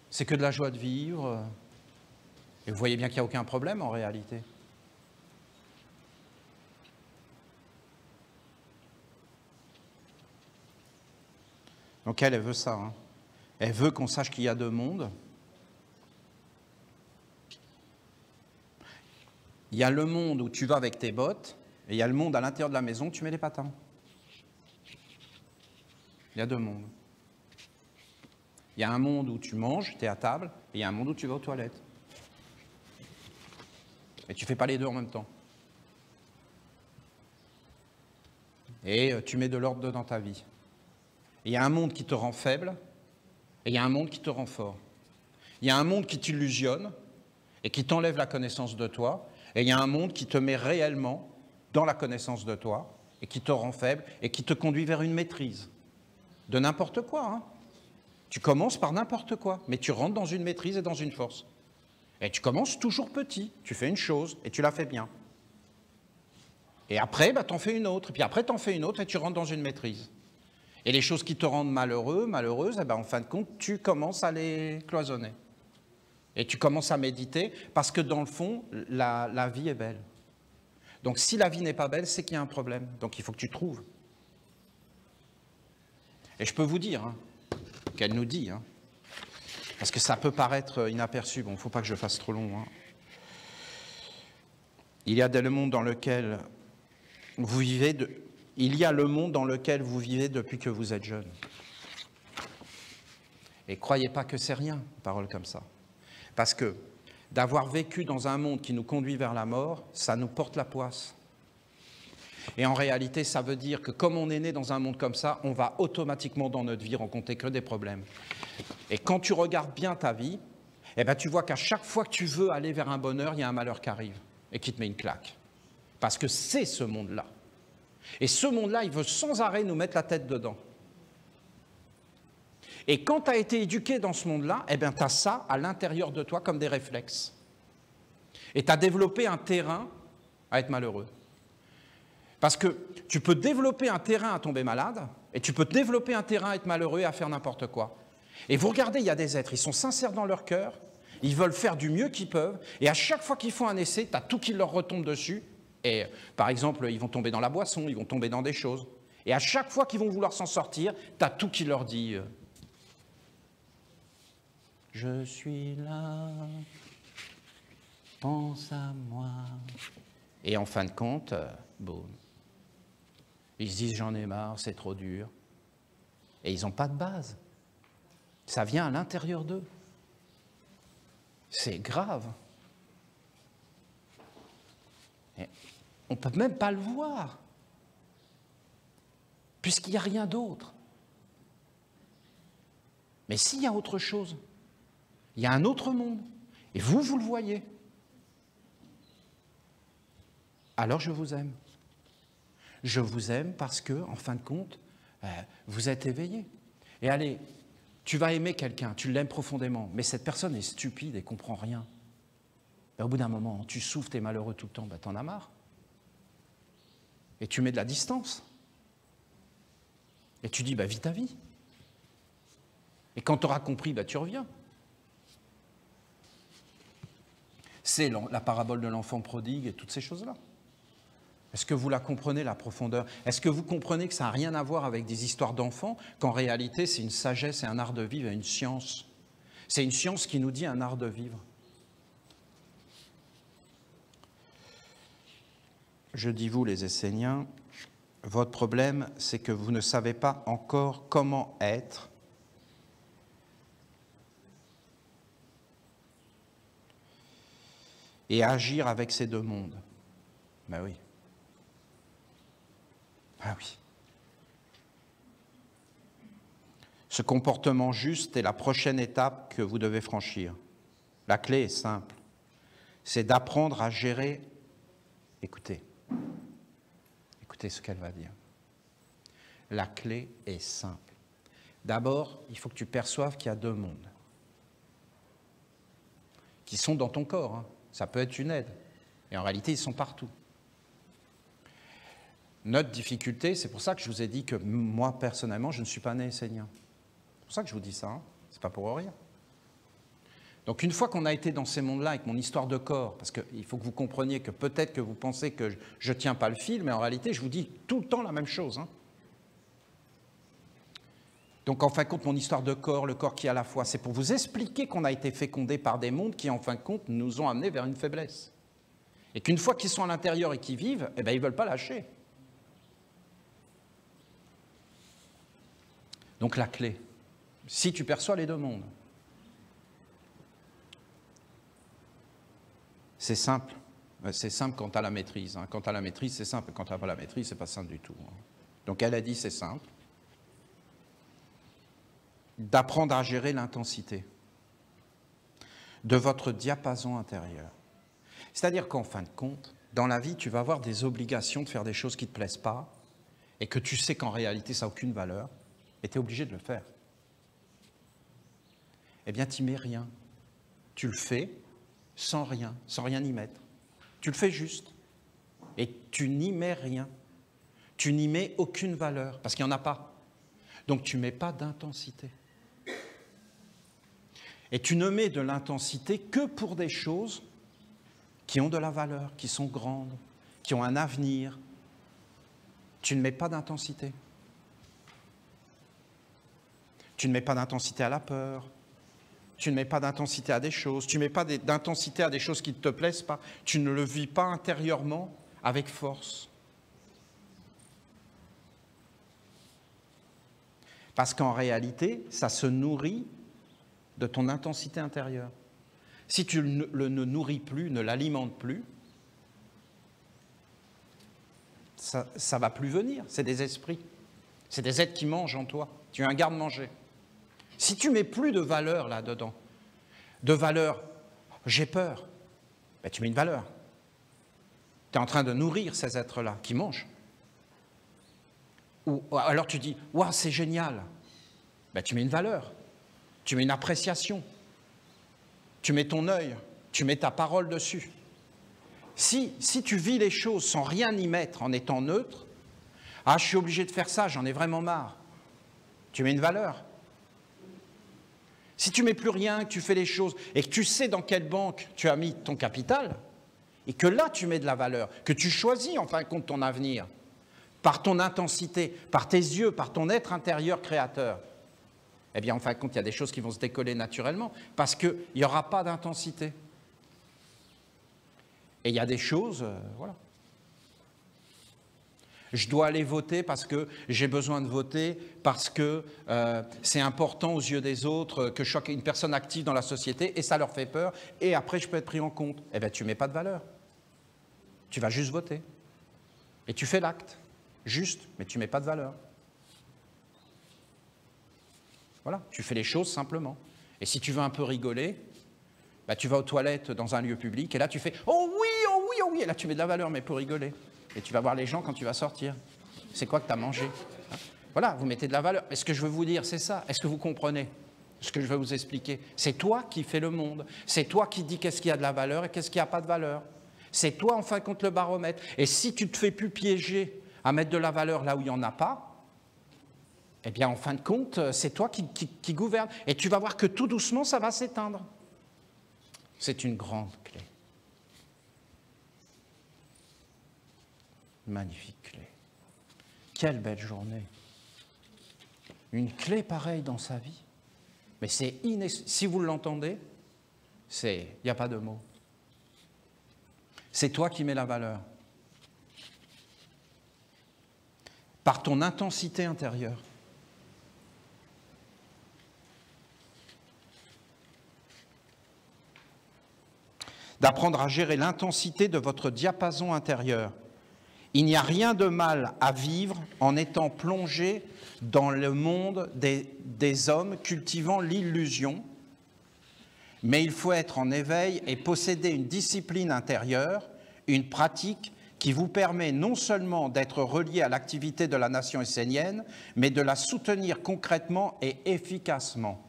C'est que de la joie de vivre. Et vous voyez bien qu'il n'y a aucun problème en réalité. Donc elle veut ça. Hein. Elle veut qu'on sache qu'il y a deux mondes. Il y a le monde où tu vas avec tes bottes, et il y a le monde à l'intérieur de la maison où tu mets les patins. Il y a deux mondes. Il y a un monde où tu manges, tu es à table, et il y a un monde où tu vas aux toilettes. Et tu ne fais pas les deux en même temps. Et tu mets de l'ordre dans ta vie. Il y a un monde qui te rend faible, et il y a un monde qui te rend fort. Il y a un monde qui t'illusionne, et qui t'enlève la connaissance de toi, et il y a un monde qui te met réellement dans la connaissance de toi, et qui te rend faible, et qui te conduit vers une maîtrise. De n'importe quoi. Hein. Tu commences par n'importe quoi, mais tu rentres dans une maîtrise et dans une force. Et tu commences toujours petit. Tu fais une chose, et tu la fais bien. Et après, bah, tu en fais une autre, et puis après, tu en fais une autre, et tu rentres dans une maîtrise. Et les choses qui te rendent malheureux, malheureuse, eh ben, en fin de compte, tu commences à les cloisonner. Et tu commences à méditer, parce que dans le fond, la vie est belle. Donc si la vie n'est pas belle, c'est qu'il y a un problème. Donc il faut que tu trouves. Et je peux vous dire, hein, qu'elle nous dit, hein, parce que ça peut paraître inaperçu, bon, il ne faut pas que je fasse trop long. Hein. Il y a le monde dans lequel vous vivez, il y a le monde dans lequel vous vivez depuis que vous êtes jeune. Et croyez pas que c'est rien, une parole comme ça. Parce que d'avoir vécu dans un monde qui nous conduit vers la mort, ça nous porte la poisse. Et en réalité, ça veut dire que comme on est né dans un monde comme ça, on va automatiquement dans notre vie rencontrer que des problèmes. Et quand tu regardes bien ta vie, eh ben, tu vois qu'à chaque fois que tu veux aller vers un bonheur, il y a un malheur qui arrive et qui te met une claque. Parce que c'est ce monde-là. Et ce monde-là, il veut sans arrêt nous mettre la tête dedans. Et quand tu as été éduqué dans ce monde-là, eh bien, tu as ça à l'intérieur de toi comme des réflexes. Et tu as développé un terrain à être malheureux. Parce que tu peux développer un terrain à tomber malade, et tu peux développer un terrain à être malheureux et à faire n'importe quoi. Et vous regardez, il y a des êtres, ils sont sincères dans leur cœur, ils veulent faire du mieux qu'ils peuvent, et à chaque fois qu'ils font un essai, tu as tout qui leur retombe dessus. Et par exemple, ils vont tomber dans la boisson, ils vont tomber dans des choses. Et à chaque fois qu'ils vont vouloir s'en sortir, tu as tout qui leur dit « Je suis là, pense à moi ». Et en fin de compte, boum. Ils se disent « j'en ai marre, c'est trop dur ». Et ils n'ont pas de base. Ça vient à l'intérieur d'eux. C'est grave. Et on ne peut même pas le voir, puisqu'il n'y a rien d'autre. Mais s'il y a autre chose, il y a un autre monde, et vous le voyez. alors je vous aime. Je vous aime parce que, en fin de compte, vous êtes éveillé. Et allez, tu vas aimer quelqu'un, tu l'aimes profondément, mais cette personne est stupide et ne comprend rien. Ben, au bout d'un moment, tu souffres, tu es malheureux tout le temps, ben, t'en as marre. Et tu mets de la distance. Et tu dis, ben, vis ta vie. Et quand tu auras compris, ben, tu reviens. C'est la parabole de l'enfant prodigue et toutes ces choses-là. Est-ce que vous la comprenez, la profondeur? Est-ce que vous comprenez que ça n'a rien à voir avec des histoires d'enfants, qu'en réalité c'est une sagesse et un art de vivre et une science? C'est une science qui nous dit un art de vivre. Je dis vous les Esséniens, votre problème c'est que vous ne savez pas encore comment être et agir avec ces deux mondes. Ben oui. Ah oui. Ce comportement juste est la prochaine étape que vous devez franchir. La clé est simple. C'est d'apprendre à gérer. Écoutez. Écoutez ce qu'elle va dire. La clé est simple. D'abord, il faut que tu perçoives qu'il y a deux mondes qui sont dans ton corps. Hein. Ça peut être une aide. Et en réalité, ils sont partout. Notre difficulté, c'est pour ça que je vous ai dit que moi, personnellement, je ne suis pas né essénien. C'est pour ça que je vous dis ça, hein. C'est pas pour rien. Donc une fois qu'on a été dans ces mondes-là avec mon histoire de corps, parce qu'il faut que vous compreniez que peut-être que vous pensez que je ne tiens pas le fil, mais en réalité, je vous dis tout le temps la même chose. Hein. Donc en fin de compte, mon histoire de corps, le corps qui est à la fois, c'est pour vous expliquer qu'on a été fécondé par des mondes qui, en fin de compte, nous ont amenés vers une faiblesse. Et qu'une fois qu'ils sont à l'intérieur et qu'ils vivent, eh bien, ils ne veulent pas lâcher. Donc la clé, si tu perçois les deux mondes, c'est simple. C'est simple quand tu as la maîtrise. Hein. Quand tu as la maîtrise, c'est simple. Quand tu n'as pas la maîtrise, c'est pas simple du tout. Hein. Donc elle a dit, c'est simple. D'apprendre à gérer l'intensité de votre diapason intérieur. C'est-à-dire qu'en fin de compte, dans la vie, tu vas avoir des obligations de faire des choses qui ne te plaisent pas et que tu sais qu'en réalité, ça n'a aucune valeur. Et tu es obligé de le faire. Eh bien, tu n'y mets rien. Tu le fais sans rien y mettre. Tu le fais juste. Et tu n'y mets rien. Tu n'y mets aucune valeur, parce qu'il n'y en a pas. Donc, tu ne mets pas d'intensité. Et tu ne mets de l'intensité que pour des choses qui ont de la valeur, qui sont grandes, qui ont un avenir. Tu ne mets pas d'intensité. Tu ne mets pas d'intensité à la peur, tu ne mets pas d'intensité à des choses, tu ne mets pas d'intensité à des choses qui ne te plaisent pas, tu ne le vis pas intérieurement avec force. Parce qu'en réalité, ça se nourrit de ton intensité intérieure. Si tu ne le nourris plus, ne l'alimentes plus, ça ne va plus venir, c'est des esprits, c'est des êtres qui mangent en toi, tu es un garde-manger. Si tu ne mets plus de valeur là-dedans, de valeur, j'ai peur, ben tu mets une valeur. Tu es en train de nourrir ces êtres-là qui mangent. Ou alors tu dis, waouh, c'est génial, ben tu mets une valeur, tu mets une appréciation, tu mets ton œil, tu mets ta parole dessus. Si tu vis les choses sans rien y mettre, en étant neutre, ah, je suis obligé de faire ça, j'en ai vraiment marre, tu mets une valeur. Si tu ne mets plus rien, que tu fais les choses et que tu sais dans quelle banque tu as mis ton capital et que là tu mets de la valeur, que tu choisis en fin de compte ton avenir par ton intensité, par tes yeux, par ton être intérieur créateur, eh bien en fin de compte il y a des choses qui vont se décoller naturellement parce qu'il n'y aura pas d'intensité. Et il y a des choses, voilà. Je dois aller voter parce que j'ai besoin de voter, parce que c'est important aux yeux des autres que je sois une personne active dans la société et ça leur fait peur et après je peux être pris en compte. Eh bien tu ne mets pas de valeur. Tu vas juste voter. Et tu fais l'acte. Juste, mais tu ne mets pas de valeur. Voilà, tu fais les choses simplement. Et si tu veux un peu rigoler, bah, tu vas aux toilettes dans un lieu public et là tu fais « Oh oui, oui, là tu mets de la valeur, mais pour rigoler. Et tu vas voir les gens quand tu vas sortir. C'est quoi que tu as mangé? Voilà, vous mettez de la valeur. Mais ce que je veux vous dire, c'est ça. Est-ce que vous comprenez ce que je veux vous expliquer? C'est toi qui fais le monde. C'est toi qui dis qu'est-ce qui a de la valeur et qu'est-ce qui n'a pas de valeur. C'est toi, en fin de compte, le baromètre. Et si tu ne te fais plus piéger à mettre de la valeur là où il n'y en a pas, eh bien, en fin de compte, c'est toi qui gouverne. Et tu vas voir que tout doucement, ça va s'éteindre. C'est une grande clé. Magnifique clé. Quelle belle journée. Une clé pareille dans sa vie. Mais c'est si vous l'entendez, il n'y a pas de mots. C'est toi qui mets la valeur. Par ton intensité intérieure. D'apprendre à gérer l'intensité de votre diapason intérieur. Il n'y a rien de mal à vivre en étant plongé dans le monde des hommes cultivant l'illusion, mais il faut être en éveil et posséder une discipline intérieure, une pratique qui vous permet non seulement d'être relié à l'activité de la nation essénienne, mais de la soutenir concrètement et efficacement.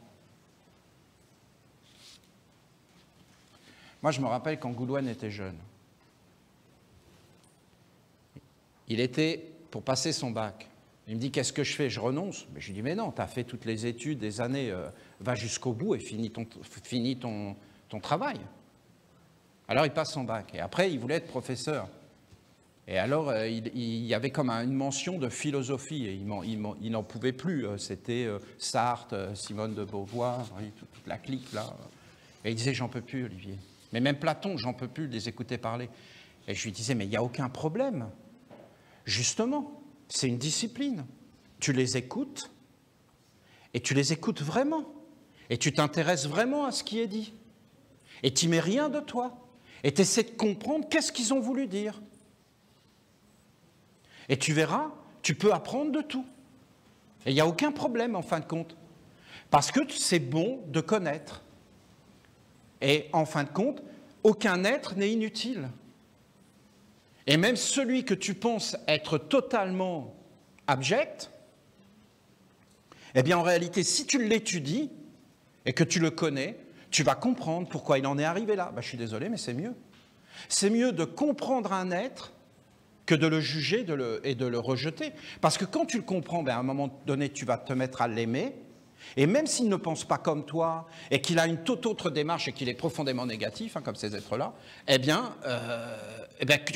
Moi, je me rappelle quand Goulwen était jeune. Il était pour passer son bac. Il me dit, qu'est-ce que je fais? Je renonce. Mais je lui dis, mais non, tu as fait toutes les études, des années, va jusqu'au bout et finis ton travail. Alors il passe son bac. Et après, il voulait être professeur. Et alors, il y avait comme une mention de philosophie. Et il n'en pouvait plus. C'était Sartre, Simone de Beauvoir, toute la clique là. Et il disait, j'en peux plus, Olivier. Mais même Platon, j'en peux plus de les écouter parler. Et je lui disais, mais il n'y a aucun problème. Justement, c'est une discipline. Tu les écoutes, et tu les écoutes vraiment. Et tu t'intéresses vraiment à ce qui est dit. Et tu n'y mets rien de toi. Et tu essaies de comprendre qu'est-ce qu'ils ont voulu dire. Et tu verras, tu peux apprendre de tout. Et il n'y a aucun problème, en fin de compte. Parce que c'est bon de connaître. Et en fin de compte, aucun être n'est inutile. Et même celui que tu penses être totalement abject, eh bien en réalité, si tu l'étudies et que tu le connais, tu vas comprendre pourquoi il en est arrivé là. Ben, je suis désolé, mais c'est mieux. C'est mieux de comprendre un être que de le juger et de le rejeter. Parce que quand tu le comprends, ben, à un moment donné, tu vas te mettre à l'aimer. Et même s'il ne pense pas comme toi, et qu'il a une toute autre démarche et qu'il est profondément négatif, comme ces êtres-là, eh bien,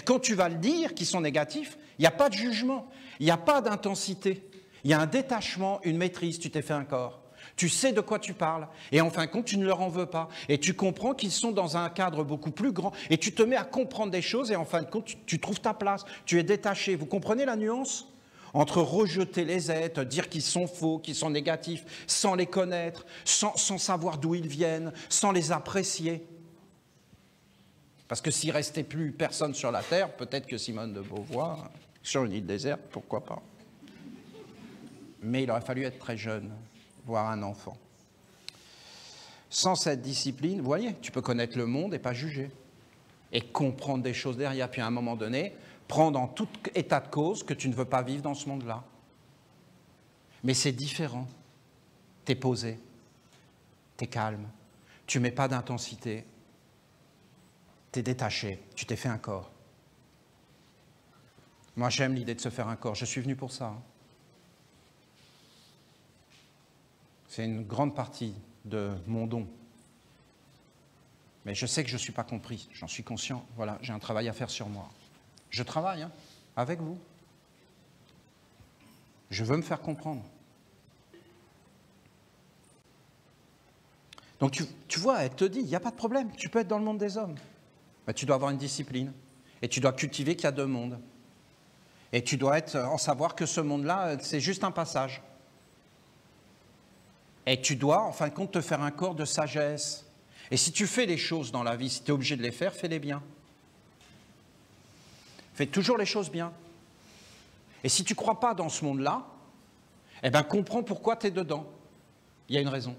quand tu vas le dire qu'ils sont négatifs, il n'y a pas de jugement, il n'y a pas d'intensité. Il y a un détachement, une maîtrise, tu t'es fait un corps. Tu sais de quoi tu parles, et en fin de compte, tu ne leur en veux pas. Et tu comprends qu'ils sont dans un cadre beaucoup plus grand, et tu te mets à comprendre des choses, et en fin de compte, tu trouves ta place, tu es détaché. Vous comprenez la nuance ? Entre rejeter les êtres, dire qu'ils sont faux, qu'ils sont négatifs, sans les connaître, sans savoir d'où ils viennent, sans les apprécier. Parce que s'il ne restait plus personne sur la Terre, peut-être que Simone de Beauvoir, sur une île déserte, pourquoi pas. Mais il aurait fallu être très jeune, voire un enfant. Sans cette discipline, vous voyez, tu peux connaître le monde et pas juger. Et comprendre des choses derrière, puis à un moment donné, prendre en tout état de cause que tu ne veux pas vivre dans ce monde-là. Mais c'est différent. Tu es posé, tu es calme, tu ne mets pas d'intensité, tu es détaché, tu t'es fait un corps. Moi, j'aime l'idée de se faire un corps, je suis venu pour ça. C'est une grande partie de mon don. Mais je sais que je ne suis pas compris, j'en suis conscient. Voilà, j'ai un travail à faire sur moi. Je travaille avec vous. Je veux me faire comprendre. Donc tu vois, elle te dit, il n'y a pas de problème, tu peux être dans le monde des hommes. Mais tu dois avoir une discipline. Et tu dois cultiver qu'il y a deux mondes. Et tu dois en savoir que ce monde-là, c'est juste un passage. Et tu dois, en fin de compte, te faire un corps de sagesse. Et si tu fais les choses dans la vie, si tu es obligé de les faire, fais-les bien. Fais toujours les choses bien. Et si tu ne crois pas dans ce monde-là, eh bien, comprends pourquoi tu es dedans. Il y a une raison.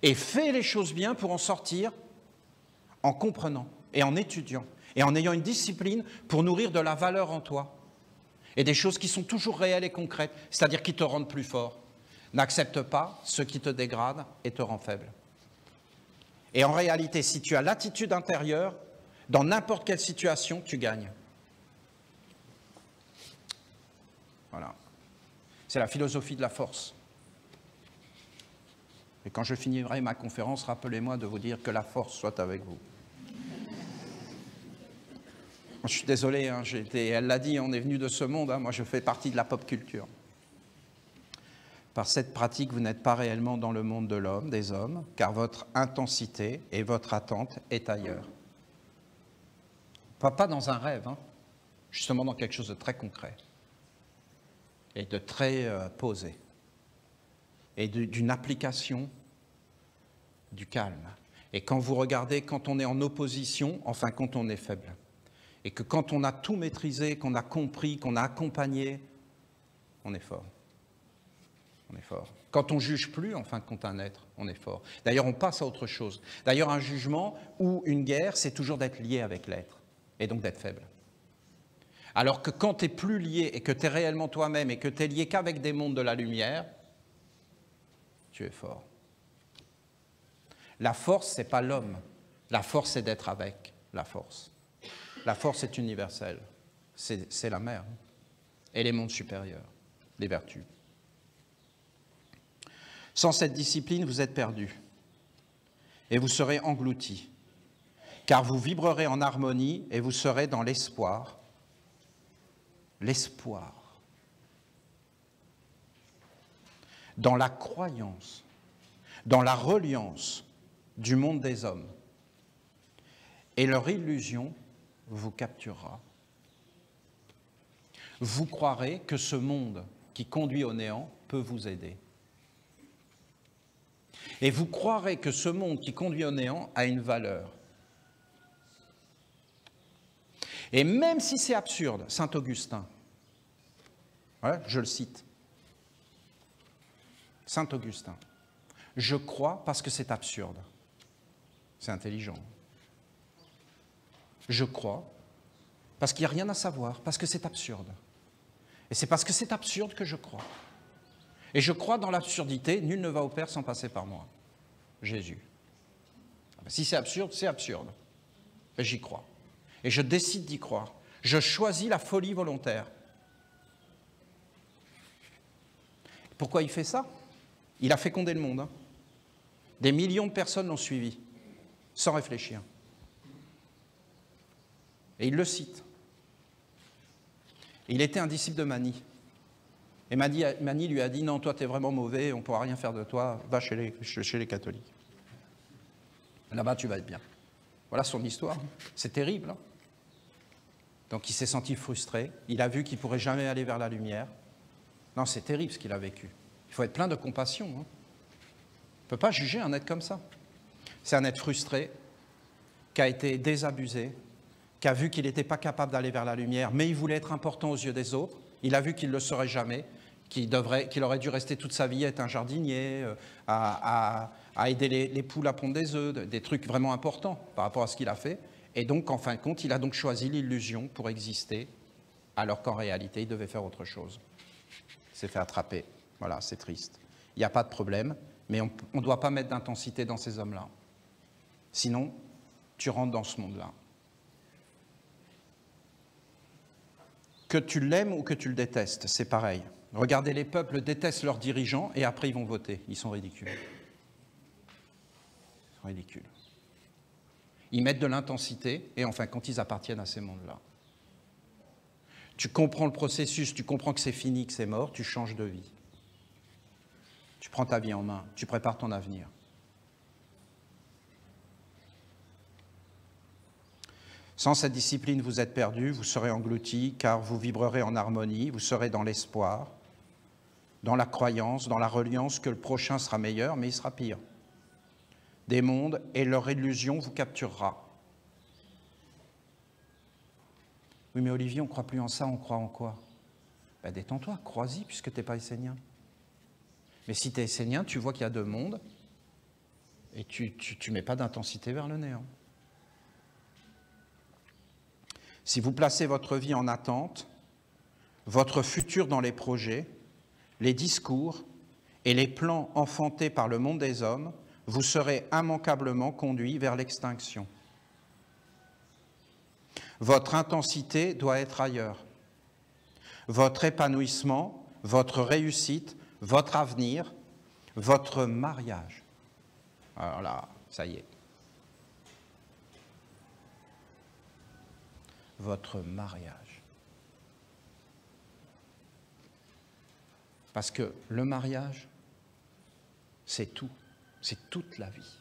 Et fais les choses bien pour en sortir en comprenant et en étudiant. Et en ayant une discipline pour nourrir de la valeur en toi. Et des choses qui sont toujours réelles et concrètes, c'est-à-dire qui te rendent plus fort. N'accepte pas ce qui te dégrade et te rend faible. Et en réalité, si tu as l'attitude intérieure, dans n'importe quelle situation, tu gagnes. Voilà. C'est la philosophie de la force. Et quand je finirai ma conférence, rappelez-moi de vous dire que la force soit avec vous. Je suis désolé, hein, elle l'a dit, on est venu de ce monde, hein, moi je fais partie de la pop culture. Par cette pratique, vous n'êtes pas réellement dans le monde de l'homme, des hommes, car votre intensité et votre attente est ailleurs. Pas dans un rêve, hein, justement dans quelque chose de très concret et de très posé et d'une application du calme. Et quand vous regardez, quand on est en opposition, en fin de compte, on est faible. Et que quand on a tout maîtrisé, qu'on a compris, qu'on a accompagné, on est fort. On est fort. Quand on ne juge plus, en fin de compte, un être, on est fort. D'ailleurs, on passe à autre chose. D'ailleurs, un jugement ou une guerre, c'est toujours d'être lié avec l'être, et donc d'être faible. Alors que quand tu n'es plus lié, et que tu es réellement toi-même, et que tu es lié qu'avec des mondes de la lumière, tu es fort. La force, ce n'est pas l'homme. La force, c'est d'être avec la force. La force est universelle, c'est la mer et les mondes supérieurs, les vertus. Sans cette discipline, vous êtes perdus et vous serez engloutis, car vous vibrerez en harmonie et vous serez dans l'espoir. L'espoir. Dans la croyance, dans la reliance du monde des hommes. Et leur illusion vous capturera. Vous croirez que ce monde qui conduit au néant peut vous aider. Et vous croirez que ce monde qui conduit au néant a une valeur. Et même si c'est absurde, Saint Augustin, ouais, je le cite, Saint Augustin, je crois parce que c'est absurde. C'est intelligent. Je crois, parce qu'il n'y a rien à savoir, parce que c'est absurde. Et c'est parce que c'est absurde que je crois. Et je crois dans l'absurdité, nul ne va au Père sans passer par moi. Jésus. Si c'est absurde, c'est absurde. Et j'y crois. Et je décide d'y croire. Je choisis la folie volontaire. Pourquoi il fait ça? Il a fécondé le monde. Hein. Des millions de personnes l'ont suivi, sans réfléchir. Et il le cite. Il était un disciple de Mani. Et Mani lui a dit, non, toi, tu es vraiment mauvais, on ne pourra rien faire de toi, va chez les catholiques. Là-bas, tu vas être bien. Voilà son histoire. C'est terrible. Hein. Donc, il s'est senti frustré. Il a vu qu'il ne pourrait jamais aller vers la lumière. Non, c'est terrible ce qu'il a vécu. Il faut être plein de compassion. Hein. On ne peut pas juger un être comme ça. C'est un être frustré, qui a été désabusé, qui a vu qu'il n'était pas capable d'aller vers la lumière, mais il voulait être important aux yeux des autres. Il a vu qu'il ne le serait jamais, qu'il aurait dû rester toute sa vie à être un jardinier, à aider les poules à pondre des œufs, des trucs vraiment importants par rapport à ce qu'il a fait. Et donc, en fin de compte, il a donc choisi l'illusion pour exister, alors qu'en réalité, il devait faire autre chose. Il s'est fait attraper. Voilà, c'est triste. Il n'y a pas de problème, mais on ne doit pas mettre d'intensité dans ces hommes-là. Sinon, tu rentres dans ce monde-là. Que tu l'aimes ou que tu le détestes, c'est pareil. Regardez, les peuples détestent leurs dirigeants et après ils vont voter. Ils sont ridicules. Ils sont ridicules. Ils mettent de l'intensité et enfin, quand ils appartiennent à ces mondes-là. Tu comprends le processus, tu comprends que c'est fini, que c'est mort, tu changes de vie. Tu prends ta vie en main, tu prépares ton avenir. Sans cette discipline, vous êtes perdus, vous serez engloutis, car vous vibrerez en harmonie, vous serez dans l'espoir, dans la croyance, dans la reliance que le prochain sera meilleur, mais il sera pire. Des mondes et leur illusion vous capturera. Oui, mais Olivier, on ne croit plus en ça, on croit en quoi? Ben, détends-toi, crois-y, puisque tu n'es pas essénien. Mais si tu es essénien, tu vois qu'il y a deux mondes, et tu ne mets pas d'intensité vers le néant. si vous placez votre vie en attente, votre futur dans les projets, les discours et les plans enfantés par le monde des hommes, vous serez immanquablement conduit vers l'extinction. Votre intensité doit être ailleurs. Votre épanouissement, votre réussite, votre avenir, votre mariage. Alors là, ça y est. Votre mariage. Parce que le mariage, c'est tout. C'est toute la vie.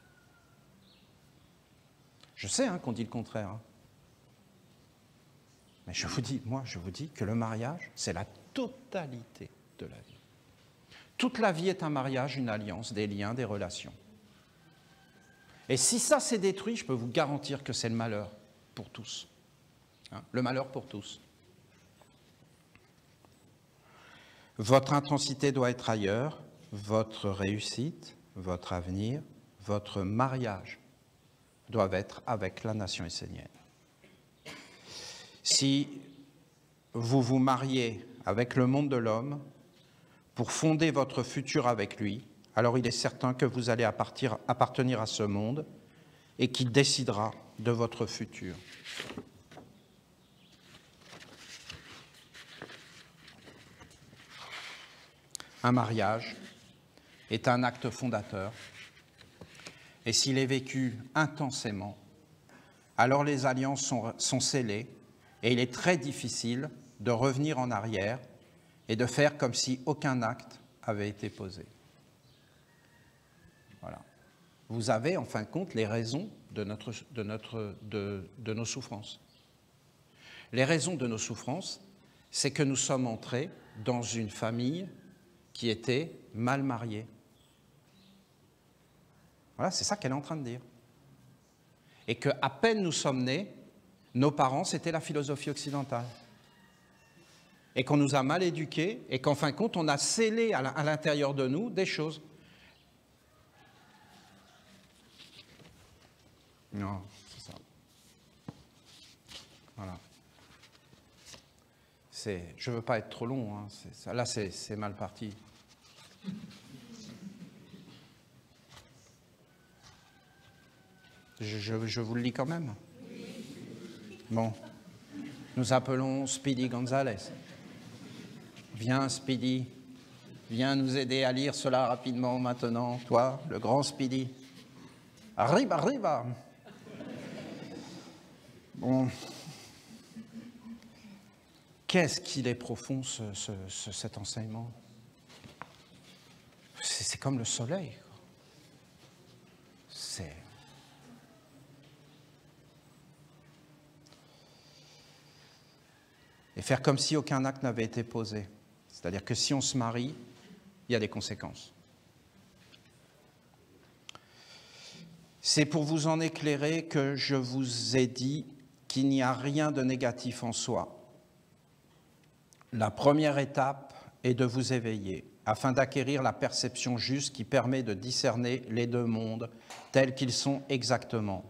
Je sais qu'on dit le contraire. Mais je vous dis que le mariage, c'est la totalité de la vie. Toute la vie est un mariage, une alliance, des liens, des relations. Et si ça s'est détruit, je peux vous garantir que c'est le malheur pour tous. Le malheur pour tous. Votre intensité doit être ailleurs, votre réussite, votre avenir, votre mariage doivent être avec la nation essénienne. Si vous vous mariez avec le monde de l'homme pour fonder votre futur avec lui, alors il est certain que vous allez appartenir à ce monde et qu'il décidera de votre futur. Un mariage est un acte fondateur et s'il est vécu intensément, alors les alliances sont scellées et il est très difficile de revenir en arrière et de faire comme si aucun acte avait été posé. Voilà. Vous avez en fin de compte les raisons de nos souffrances. Les raisons de nos souffrances, c'est que nous sommes entrés dans une famille qui était mal mariée. Voilà, c'est ça qu'elle est en train de dire. Et qu'à peine nous sommes nés, nos parents, c'était la philosophie occidentale. Et qu'on nous a mal éduqués, et qu'en fin de compte, on a scellé à l'intérieur de nous des choses. Non, c'est ça. Voilà. Je ne veux pas être trop long, là c'est mal parti. Je vous le lis quand même. Bon, nous appelons Speedy Gonzalez. Viens Speedy, viens nous aider à lire cela rapidement maintenant, toi, le grand Speedy. Arriba, arriba. Bon. Qu'est-ce qu'il est profond, cet enseignement? C'est comme le soleil. C'est... Et faire comme si aucun acte n'avait été posé. C'est-à-dire que si on se marie, il y a des conséquences. C'est pour vous en éclairer que je vous ai dit qu'il n'y a rien de négatif en soi. La première étape est de vous éveiller, afin d'acquérir la perception juste qui permet de discerner les deux mondes tels qu'ils sont exactement.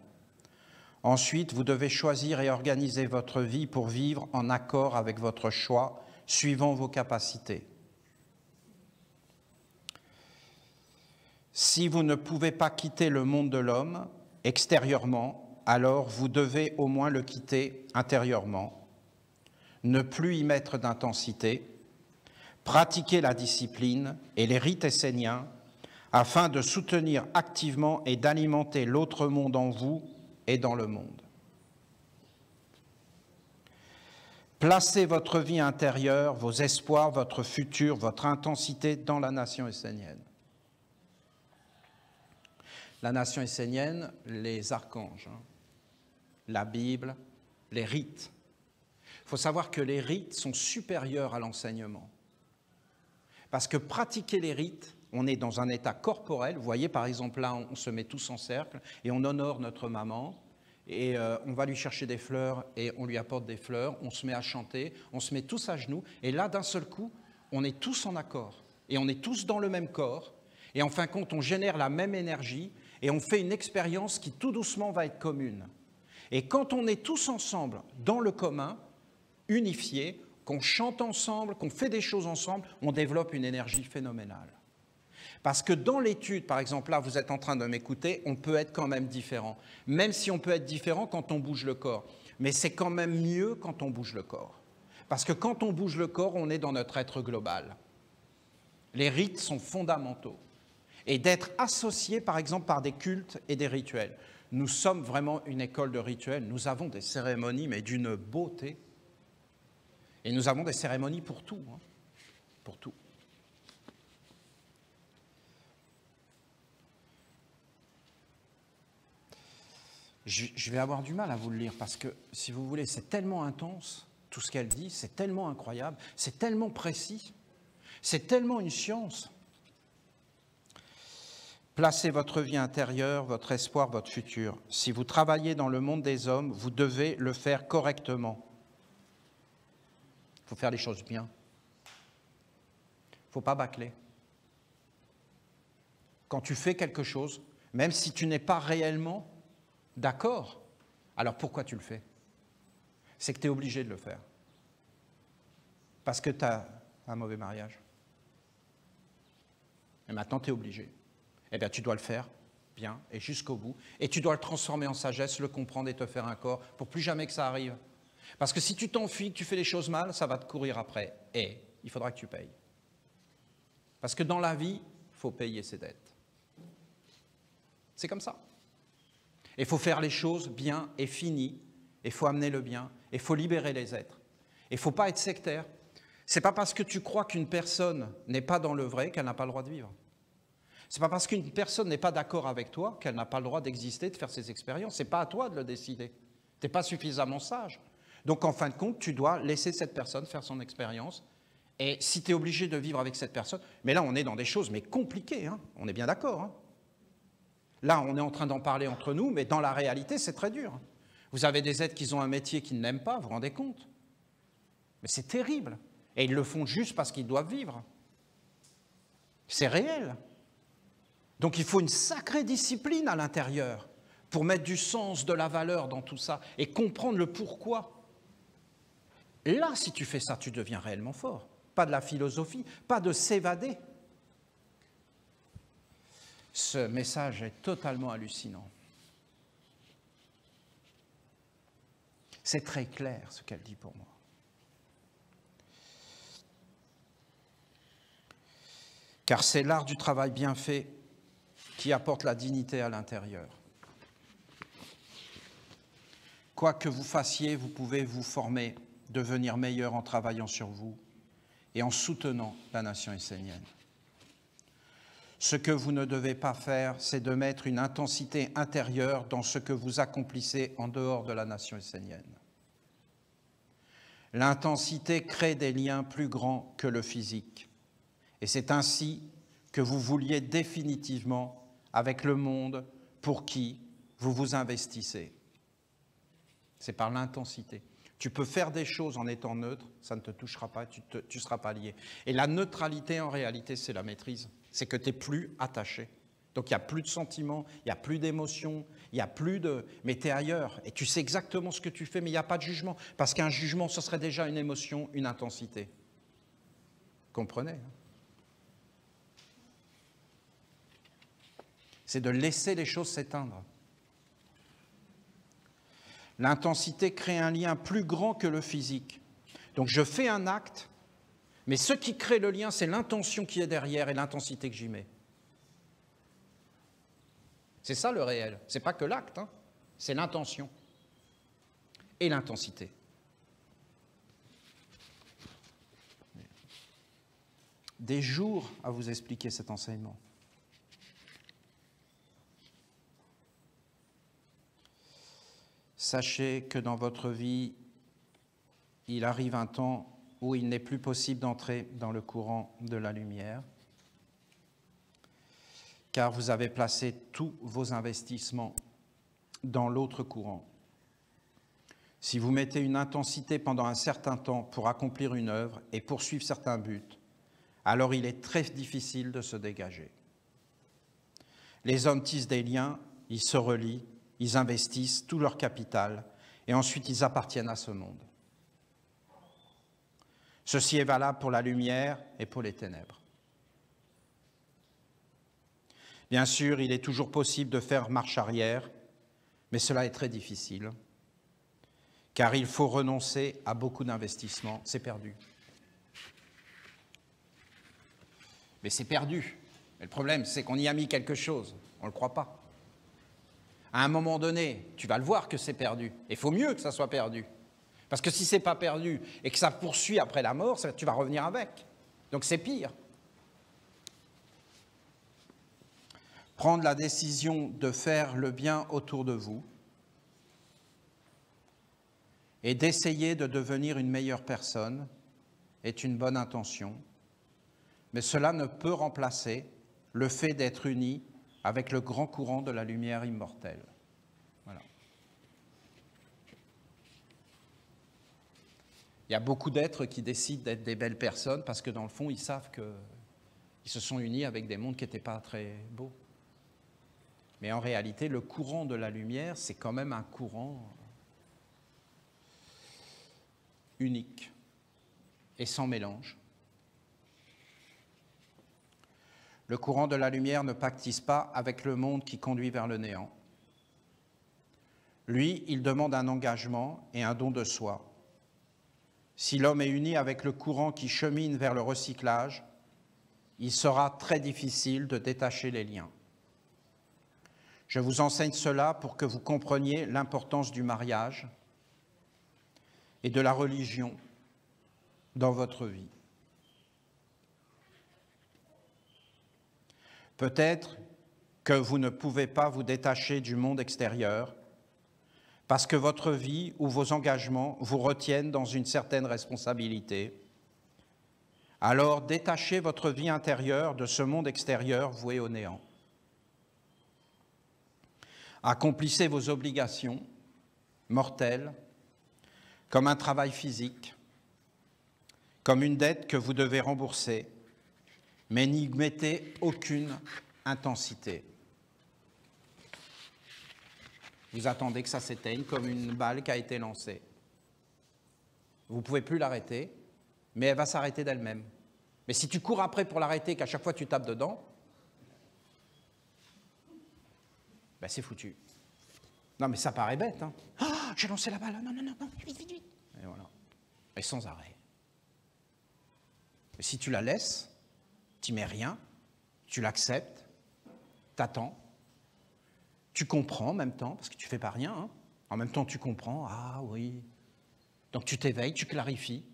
Ensuite, vous devez choisir et organiser votre vie pour vivre en accord avec votre choix, suivant vos capacités. Si vous ne pouvez pas quitter le monde de l'homme extérieurement, alors vous devez au moins le quitter intérieurement. Ne plus y mettre d'intensité, pratiquer la discipline et les rites esséniens afin de soutenir activement et d'alimenter l'autre monde en vous et dans le monde. Placez votre vie intérieure, vos espoirs, votre futur, votre intensité dans la nation essénienne. La nation essénienne, les archanges, la Bible, les rites. Il faut savoir que les rites sont supérieurs à l'enseignement. Parce que pratiquer les rites, on est dans un état corporel. Vous voyez, par exemple, là, on se met tous en cercle et on honore notre maman. Et on va lui chercher des fleurs et on lui apporte des fleurs. On se met à chanter, on se met tous à genoux. Et là, d'un seul coup, on est tous en accord. Et on est tous dans le même corps. Et en fin de compte, on génère la même énergie et on fait une expérience qui tout doucement va être commune. Et quand on est tous ensemble, dans le commun, unifiés, qu'on chante ensemble, qu'on fait des choses ensemble, on développe une énergie phénoménale. Parce que dans l'étude, par exemple, là, vous êtes en train de m'écouter, on peut être quand même différent. Même si on peut être différent quand on bouge le corps. Mais c'est quand même mieux quand on bouge le corps. Parce que quand on bouge le corps, on est dans notre être global. Les rites sont fondamentaux. Et d'être associés, par exemple, par des cultes et des rituels. Nous sommes vraiment une école de rituels. Nous avons des cérémonies, mais d'une beauté. Et nous avons des cérémonies pour tout. Hein, pour tout. Je vais avoir du mal à vous le lire parce que, si vous voulez, c'est tellement intense, tout ce qu'elle dit, c'est tellement incroyable, c'est tellement précis, c'est tellement une science. Placez votre vie intérieure, votre espoir, votre futur. Si vous travaillez dans le monde des hommes, vous devez le faire correctement. Il faut faire les choses bien. Il ne faut pas bâcler. Quand tu fais quelque chose, même si tu n'es pas réellement d'accord, alors pourquoi tu le fais? C'est que tu es obligé de le faire. Parce que tu as un mauvais mariage. Et maintenant, tu es obligé. Eh bien, tu dois le faire bien et jusqu'au bout. Et tu dois le transformer en sagesse, le comprendre et te faire un corps pour plus jamais que ça arrive. Parce que si tu t'enfuis, que tu fais les choses mal, ça va te courir après. Et il faudra que tu payes. Parce que dans la vie, il faut payer ses dettes. C'est comme ça. Il faut faire les choses bien et finies. Il faut amener le bien. Il faut libérer les êtres. Il ne faut pas être sectaire. Ce n'est pas parce que tu crois qu'une personne n'est pas dans le vrai qu'elle n'a pas le droit de vivre. Ce n'est pas parce qu'une personne n'est pas d'accord avec toi qu'elle n'a pas le droit d'exister, de faire ses expériences. Ce n'est pas à toi de le décider. Tu n'es pas suffisamment sage. Donc, en fin de compte, tu dois laisser cette personne faire son expérience. Et si tu es obligé de vivre avec cette personne, mais là, on est dans des choses mais compliquées, hein, on est bien d'accord. Hein. Là, on est en train d'en parler entre nous, mais dans la réalité, c'est très dur. Vous avez des êtres qui ont un métier qu'ils n'aiment pas, vous vous rendez compte? Mais c'est terrible. Et ils le font juste parce qu'ils doivent vivre. C'est réel. Donc il faut une sacrée discipline à l'intérieur pour mettre du sens, de la valeur dans tout ça et comprendre le pourquoi. Et là, si tu fais ça, tu deviens réellement fort. Pas de la philosophie, pas de s'évader. Ce message est totalement hallucinant. C'est très clair ce qu'elle dit pour moi. Car c'est l'art du travail bien fait qui apporte la dignité à l'intérieur. Quoi que vous fassiez, vous pouvez vous former, devenir meilleur en travaillant sur vous et en soutenant la nation essénienne. Ce que vous ne devez pas faire, c'est de mettre une intensité intérieure dans ce que vous accomplissez en dehors de la nation essénienne. L'intensité crée des liens plus grands que le physique. Et c'est ainsi que vous vouliez définitivement avec le monde pour qui vous vous investissez. C'est par l'intensité. Tu peux faire des choses en étant neutre, ça ne te touchera pas, tu ne seras pas lié. Et la neutralité, en réalité, c'est la maîtrise. C'est que tu n'es plus attaché. Donc il n'y a plus de sentiments, il n'y a plus d'émotions, il n'y a plus de... Mais tu es ailleurs et tu sais exactement ce que tu fais, mais il n'y a pas de jugement. Parce qu'un jugement, ce serait déjà une émotion, une intensité. Comprenez, hein? C'est de laisser les choses s'éteindre. L'intensité crée un lien plus grand que le physique. Donc je fais un acte, mais ce qui crée le lien, c'est l'intention qui est derrière et l'intensité que j'y mets. C'est ça le réel. Ce n'est pas que l'acte, hein, c'est l'intention et l'intensité. Des jours à vous expliquer cet enseignement. Sachez que dans votre vie, il arrive un temps où il n'est plus possible d'entrer dans le courant de la lumière, car vous avez placé tous vos investissements dans l'autre courant. Si vous mettez une intensité pendant un certain temps pour accomplir une œuvre et poursuivre certains buts, alors il est très difficile de se dégager. Les hommes tissent des liens, ils se relient, ils investissent tout leur capital et ensuite ils appartiennent à ce monde. Ceci est valable pour la lumière et pour les ténèbres. Bien sûr, il est toujours possible de faire marche arrière, mais cela est très difficile, car il faut renoncer à beaucoup d'investissements. C'est perdu. Mais c'est perdu. Mais le problème, c'est qu'on y a mis quelque chose. On ne le croit pas. À un moment donné, tu vas le voir que c'est perdu. Et il faut mieux que ça soit perdu. Parce que si ce n'est pas perdu et que ça poursuit après la mort, tu vas revenir avec. Donc c'est pire. Prendre la décision de faire le bien autour de vous et d'essayer de devenir une meilleure personne est une bonne intention, mais cela ne peut remplacer le fait d'être uni avec le grand courant de la lumière immortelle. Voilà. Il y a beaucoup d'êtres qui décident d'être des belles personnes parce que dans le fond, ils savent qu'ils se sont unis avec des mondes qui n'étaient pas très beaux. Mais en réalité, le courant de la lumière, c'est quand même un courant unique et sans mélange. Le courant de la lumière ne pactise pas avec le monde qui conduit vers le néant. Lui, il demande un engagement et un don de soi. Si l'homme est uni avec le courant qui chemine vers le recyclage, il sera très difficile de détacher les liens. Je vous enseigne cela pour que vous compreniez l'importance du mariage et de la religion dans votre vie. Peut-être que vous ne pouvez pas vous détacher du monde extérieur parce que votre vie ou vos engagements vous retiennent dans une certaine responsabilité. Alors détachez votre vie intérieure de ce monde extérieur voué au néant. Accomplissez vos obligations mortelles comme un travail physique, comme une dette que vous devez rembourser, mais n'y mettez aucune intensité. Vous attendez que ça s'éteigne comme une balle qui a été lancée. Vous ne pouvez plus l'arrêter, mais elle va s'arrêter d'elle-même. Mais si tu cours après pour l'arrêter, qu'à chaque fois tu tapes dedans, ben c'est foutu. Non, mais ça paraît bête, hein. Oh, j'ai lancé la balle, non, vite, vite, vite. Et voilà. Et sans arrêt. Et si tu la laisses, tu n'y mets rien, tu l'acceptes, t'attends, tu comprends en même temps, parce que tu ne fais pas rien, hein. En même temps tu comprends, ah oui. Donc tu t'éveilles, tu clarifies,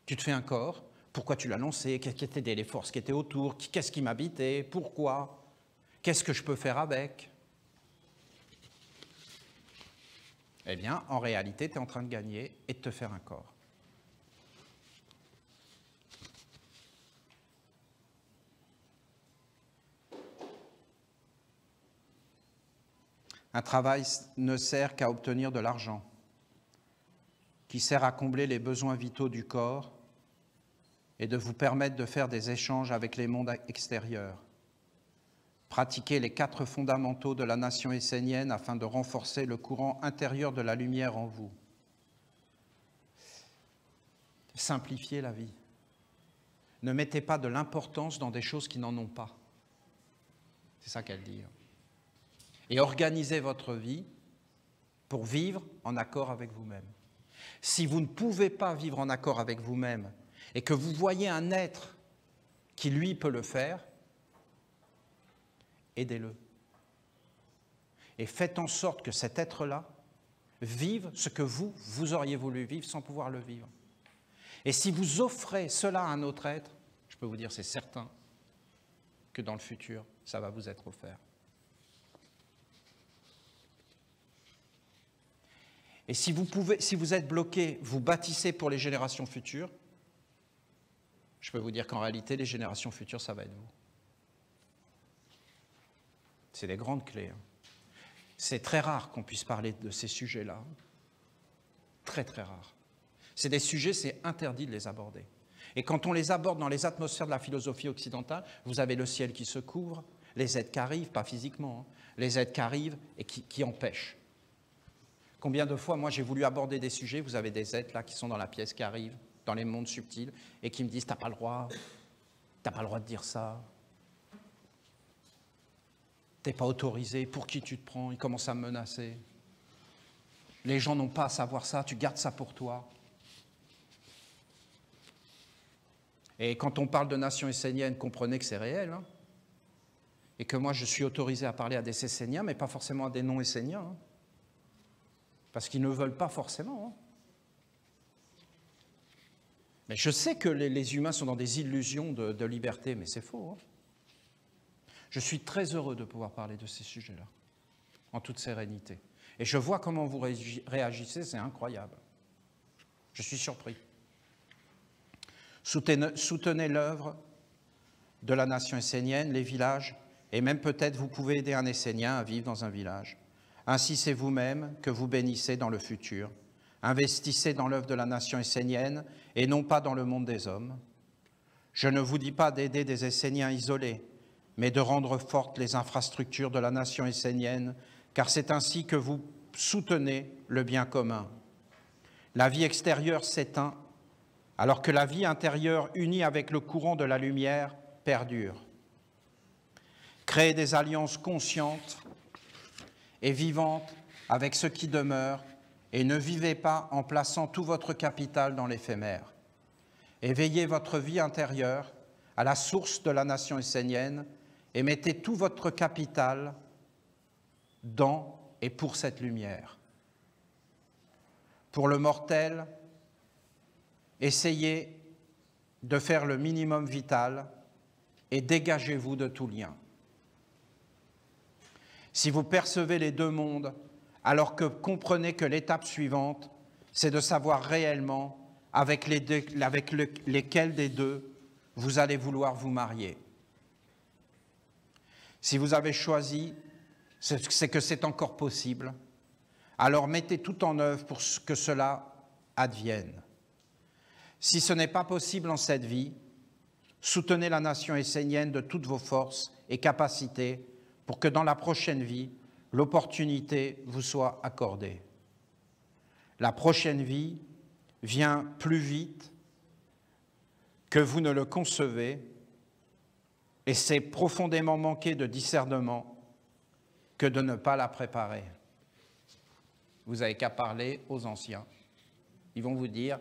tu te fais un corps, pourquoi tu l'as lancé, quelles étaient les forces qui étaient autour, qu'est-ce qui m'habitait, pourquoi, qu'est-ce que je peux faire avec. Eh bien, en réalité, tu es en train de gagner et de te faire un corps. Un travail ne sert qu'à obtenir de l'argent, qui sert à combler les besoins vitaux du corps et de vous permettre de faire des échanges avec les mondes extérieurs. Pratiquez les 4 fondamentaux de la nation essénienne afin de renforcer le courant intérieur de la lumière en vous. Simplifiez la vie. Ne mettez pas de l'importance dans des choses qui n'en ont pas. C'est ça qu'elle dit. Et organisez votre vie pour vivre en accord avec vous-même. Si vous ne pouvez pas vivre en accord avec vous-même et que vous voyez un être qui, lui, peut le faire, aidez-le. Et faites en sorte que cet être-là vive ce que vous auriez voulu vivre sans pouvoir le vivre. Et si vous offrez cela à un autre être, je peux vous dire, c'est certain que dans le futur, ça va vous être offert. Et si vous êtes bloqué, vous bâtissez pour les générations futures, je peux vous dire qu'en réalité, les générations futures, ça va être vous. C'est des grandes clés. C'est très rare qu'on puisse parler de ces sujets-là. Très, très rare. C'est des sujets, c'est interdit de les aborder. Et quand on les aborde dans les atmosphères de la philosophie occidentale, vous avez le ciel qui se couvre, les aides qui arrivent, pas physiquement, hein, les aides qui arrivent et qui empêchent. Combien de fois, moi, j'ai voulu aborder des sujets, vous avez des êtres là qui sont dans la pièce, qui arrivent, dans les mondes subtils, et qui me disent « t'as pas le droit de dire ça, t'es pas autorisé, pour qui tu te prends ?» Ils commencent à me menacer. Les gens n'ont pas à savoir ça, tu gardes ça pour toi. Et quand on parle de nation essénienne, comprenez que c'est réel, hein, et que moi, je suis autorisé à parler à des Esséniens, mais pas forcément à des non-Esséniens, hein. Parce qu'ils ne veulent pas forcément. Hein. Mais je sais que les humains sont dans des illusions de liberté, mais c'est faux. Hein. Je suis très heureux de pouvoir parler de ces sujets-là, en toute sérénité. Et je vois comment vous réagissez, c'est incroyable. Je suis surpris. Soutenez l'œuvre de la nation essénienne, les villages, et même peut-être vous pouvez aider un Essénien à vivre dans un village. Ainsi, c'est vous-même que vous bénissez dans le futur. Investissez dans l'œuvre de la nation essénienne et non pas dans le monde des hommes. Je ne vous dis pas d'aider des Esséniens isolés, mais de rendre fortes les infrastructures de la nation essénienne, car c'est ainsi que vous soutenez le bien commun. La vie extérieure s'éteint, alors que la vie intérieure, unie avec le courant de la lumière, perdure. Créez des alliances conscientes et vivante avec ce qui demeure, et ne vivez pas en plaçant tout votre capital dans l'éphémère. Éveillez votre vie intérieure à la source de la nation essénienne et mettez tout votre capital dans et pour cette lumière. Pour le mortel, essayez de faire le minimum vital et dégagez-vous de tout lien. Si vous percevez les deux mondes, alors que comprenez que l'étape suivante, c'est de savoir réellement avec lesquels des deux vous allez vouloir vous marier. Si vous avez choisi, c'est que c'est encore possible, alors mettez tout en œuvre pour que cela advienne. Si ce n'est pas possible en cette vie, soutenez la nation essénienne de toutes vos forces et capacités pour que dans la prochaine vie, l'opportunité vous soit accordée. La prochaine vie vient plus vite que vous ne le concevez, et c'est profondément manquer de discernement que de ne pas la préparer. Vous n'avez qu'à parler aux anciens. Ils vont vous dire,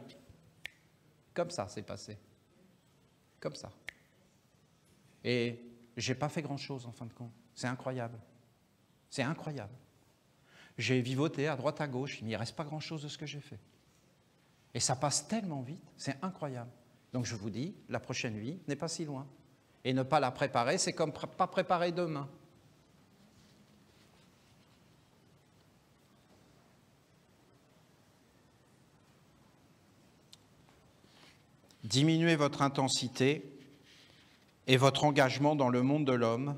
comme ça c'est passé, comme ça. Et je n'ai pas fait grand-chose en fin de compte. C'est incroyable. C'est incroyable. J'ai vivoté à droite à gauche, il n'y reste pas grand-chose de ce que j'ai fait. Et ça passe tellement vite, c'est incroyable. Donc je vous dis, la prochaine vie n'est pas si loin. Et ne pas la préparer, c'est comme pas préparer demain. Diminuez votre intensité et votre engagement dans le monde de l'homme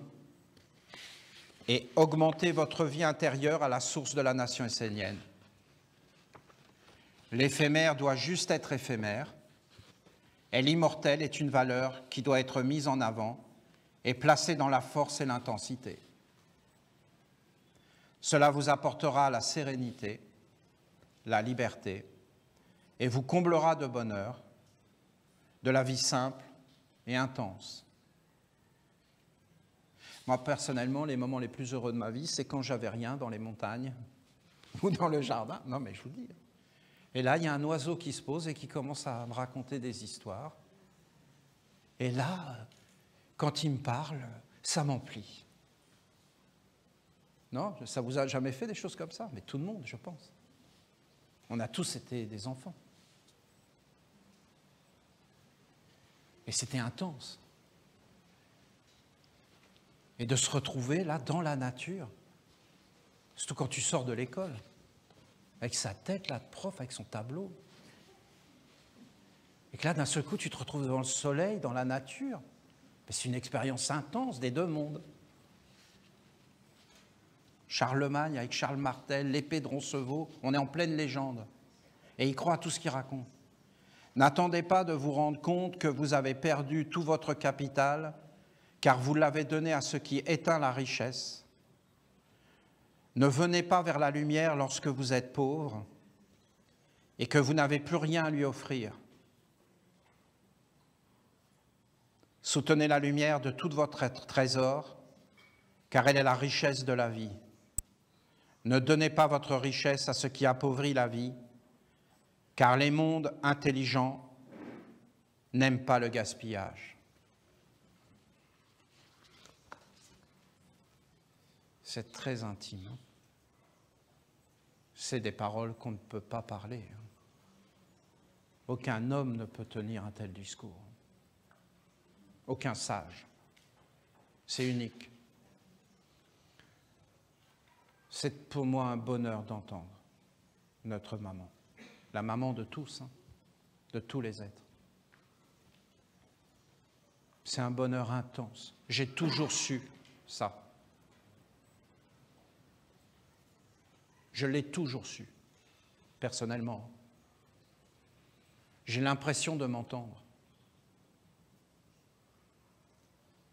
et augmentez votre vie intérieure à la source de la nation essénienne. L'éphémère doit juste être éphémère, et l'immortel est une valeur qui doit être mise en avant et placée dans la force et l'intensité. Cela vous apportera la sérénité, la liberté, et vous comblera de bonheur, de la vie simple et intense. Moi, personnellement, les moments les plus heureux de ma vie, c'est quand j'avais rien dans les montagnes ou dans le jardin. Non, mais je vous dis. Et là, il y a un oiseau qui se pose et qui commence à me raconter des histoires. Et là, quand il me parle, ça m'emplit. Non, ça vous a jamais fait des choses comme ça? Mais tout le monde, je pense. On a tous été des enfants. Et c'était intense. Et de se retrouver là, dans la nature, surtout quand tu sors de l'école, avec sa tête là de prof, avec son tableau. Et que là, d'un seul coup, tu te retrouves devant le soleil, dans la nature. C'est une expérience intense des deux mondes. Charlemagne avec Charles Martel, l'épée de Roncevaux, on est en pleine légende. Et il croit à tout ce qu'il raconte. N'attendez pas de vous rendre compte que vous avez perdu tout votre capital, car vous l'avez donné à ce qui éteint la richesse. Ne venez pas vers la lumière lorsque vous êtes pauvre et que vous n'avez plus rien à lui offrir. Soutenez la lumière de tout votre trésor, car elle est la richesse de la vie. Ne donnez pas votre richesse à ce qui appauvrit la vie, car les mondes intelligents n'aiment pas le gaspillage. C'est très intime. C'est des paroles qu'on ne peut pas parler. Aucun homme ne peut tenir un tel discours. Aucun sage. C'est unique. C'est pour moi un bonheur d'entendre notre maman, la maman de tous, de tous les êtres. C'est un bonheur intense. J'ai toujours su ça. Je l'ai toujours su, personnellement. J'ai l'impression de m'entendre.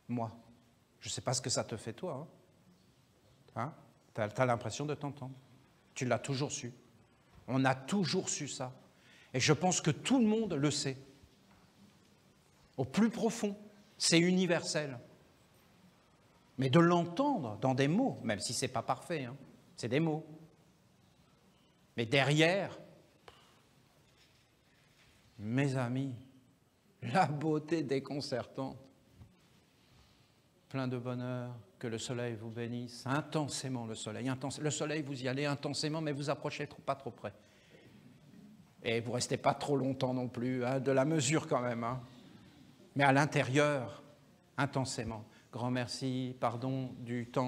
Moi, je ne sais pas ce que ça te fait toi. Tu as l'impression de t'entendre. Tu l'as toujours su. On a toujours su ça. Et je pense que tout le monde le sait. Au plus profond, c'est universel. Mais de l'entendre dans des mots, même si ce n'est pas parfait, c'est des mots. Mais derrière, mes amis, la beauté déconcertante, plein de bonheur, que le soleil vous bénisse, intensément le soleil. Le soleil, vous y allez intensément, mais vous approchez pas trop près. Et vous ne restez pas trop longtemps non plus, de la mesure quand même. Mais à l'intérieur, intensément. Grand merci, pardon du temps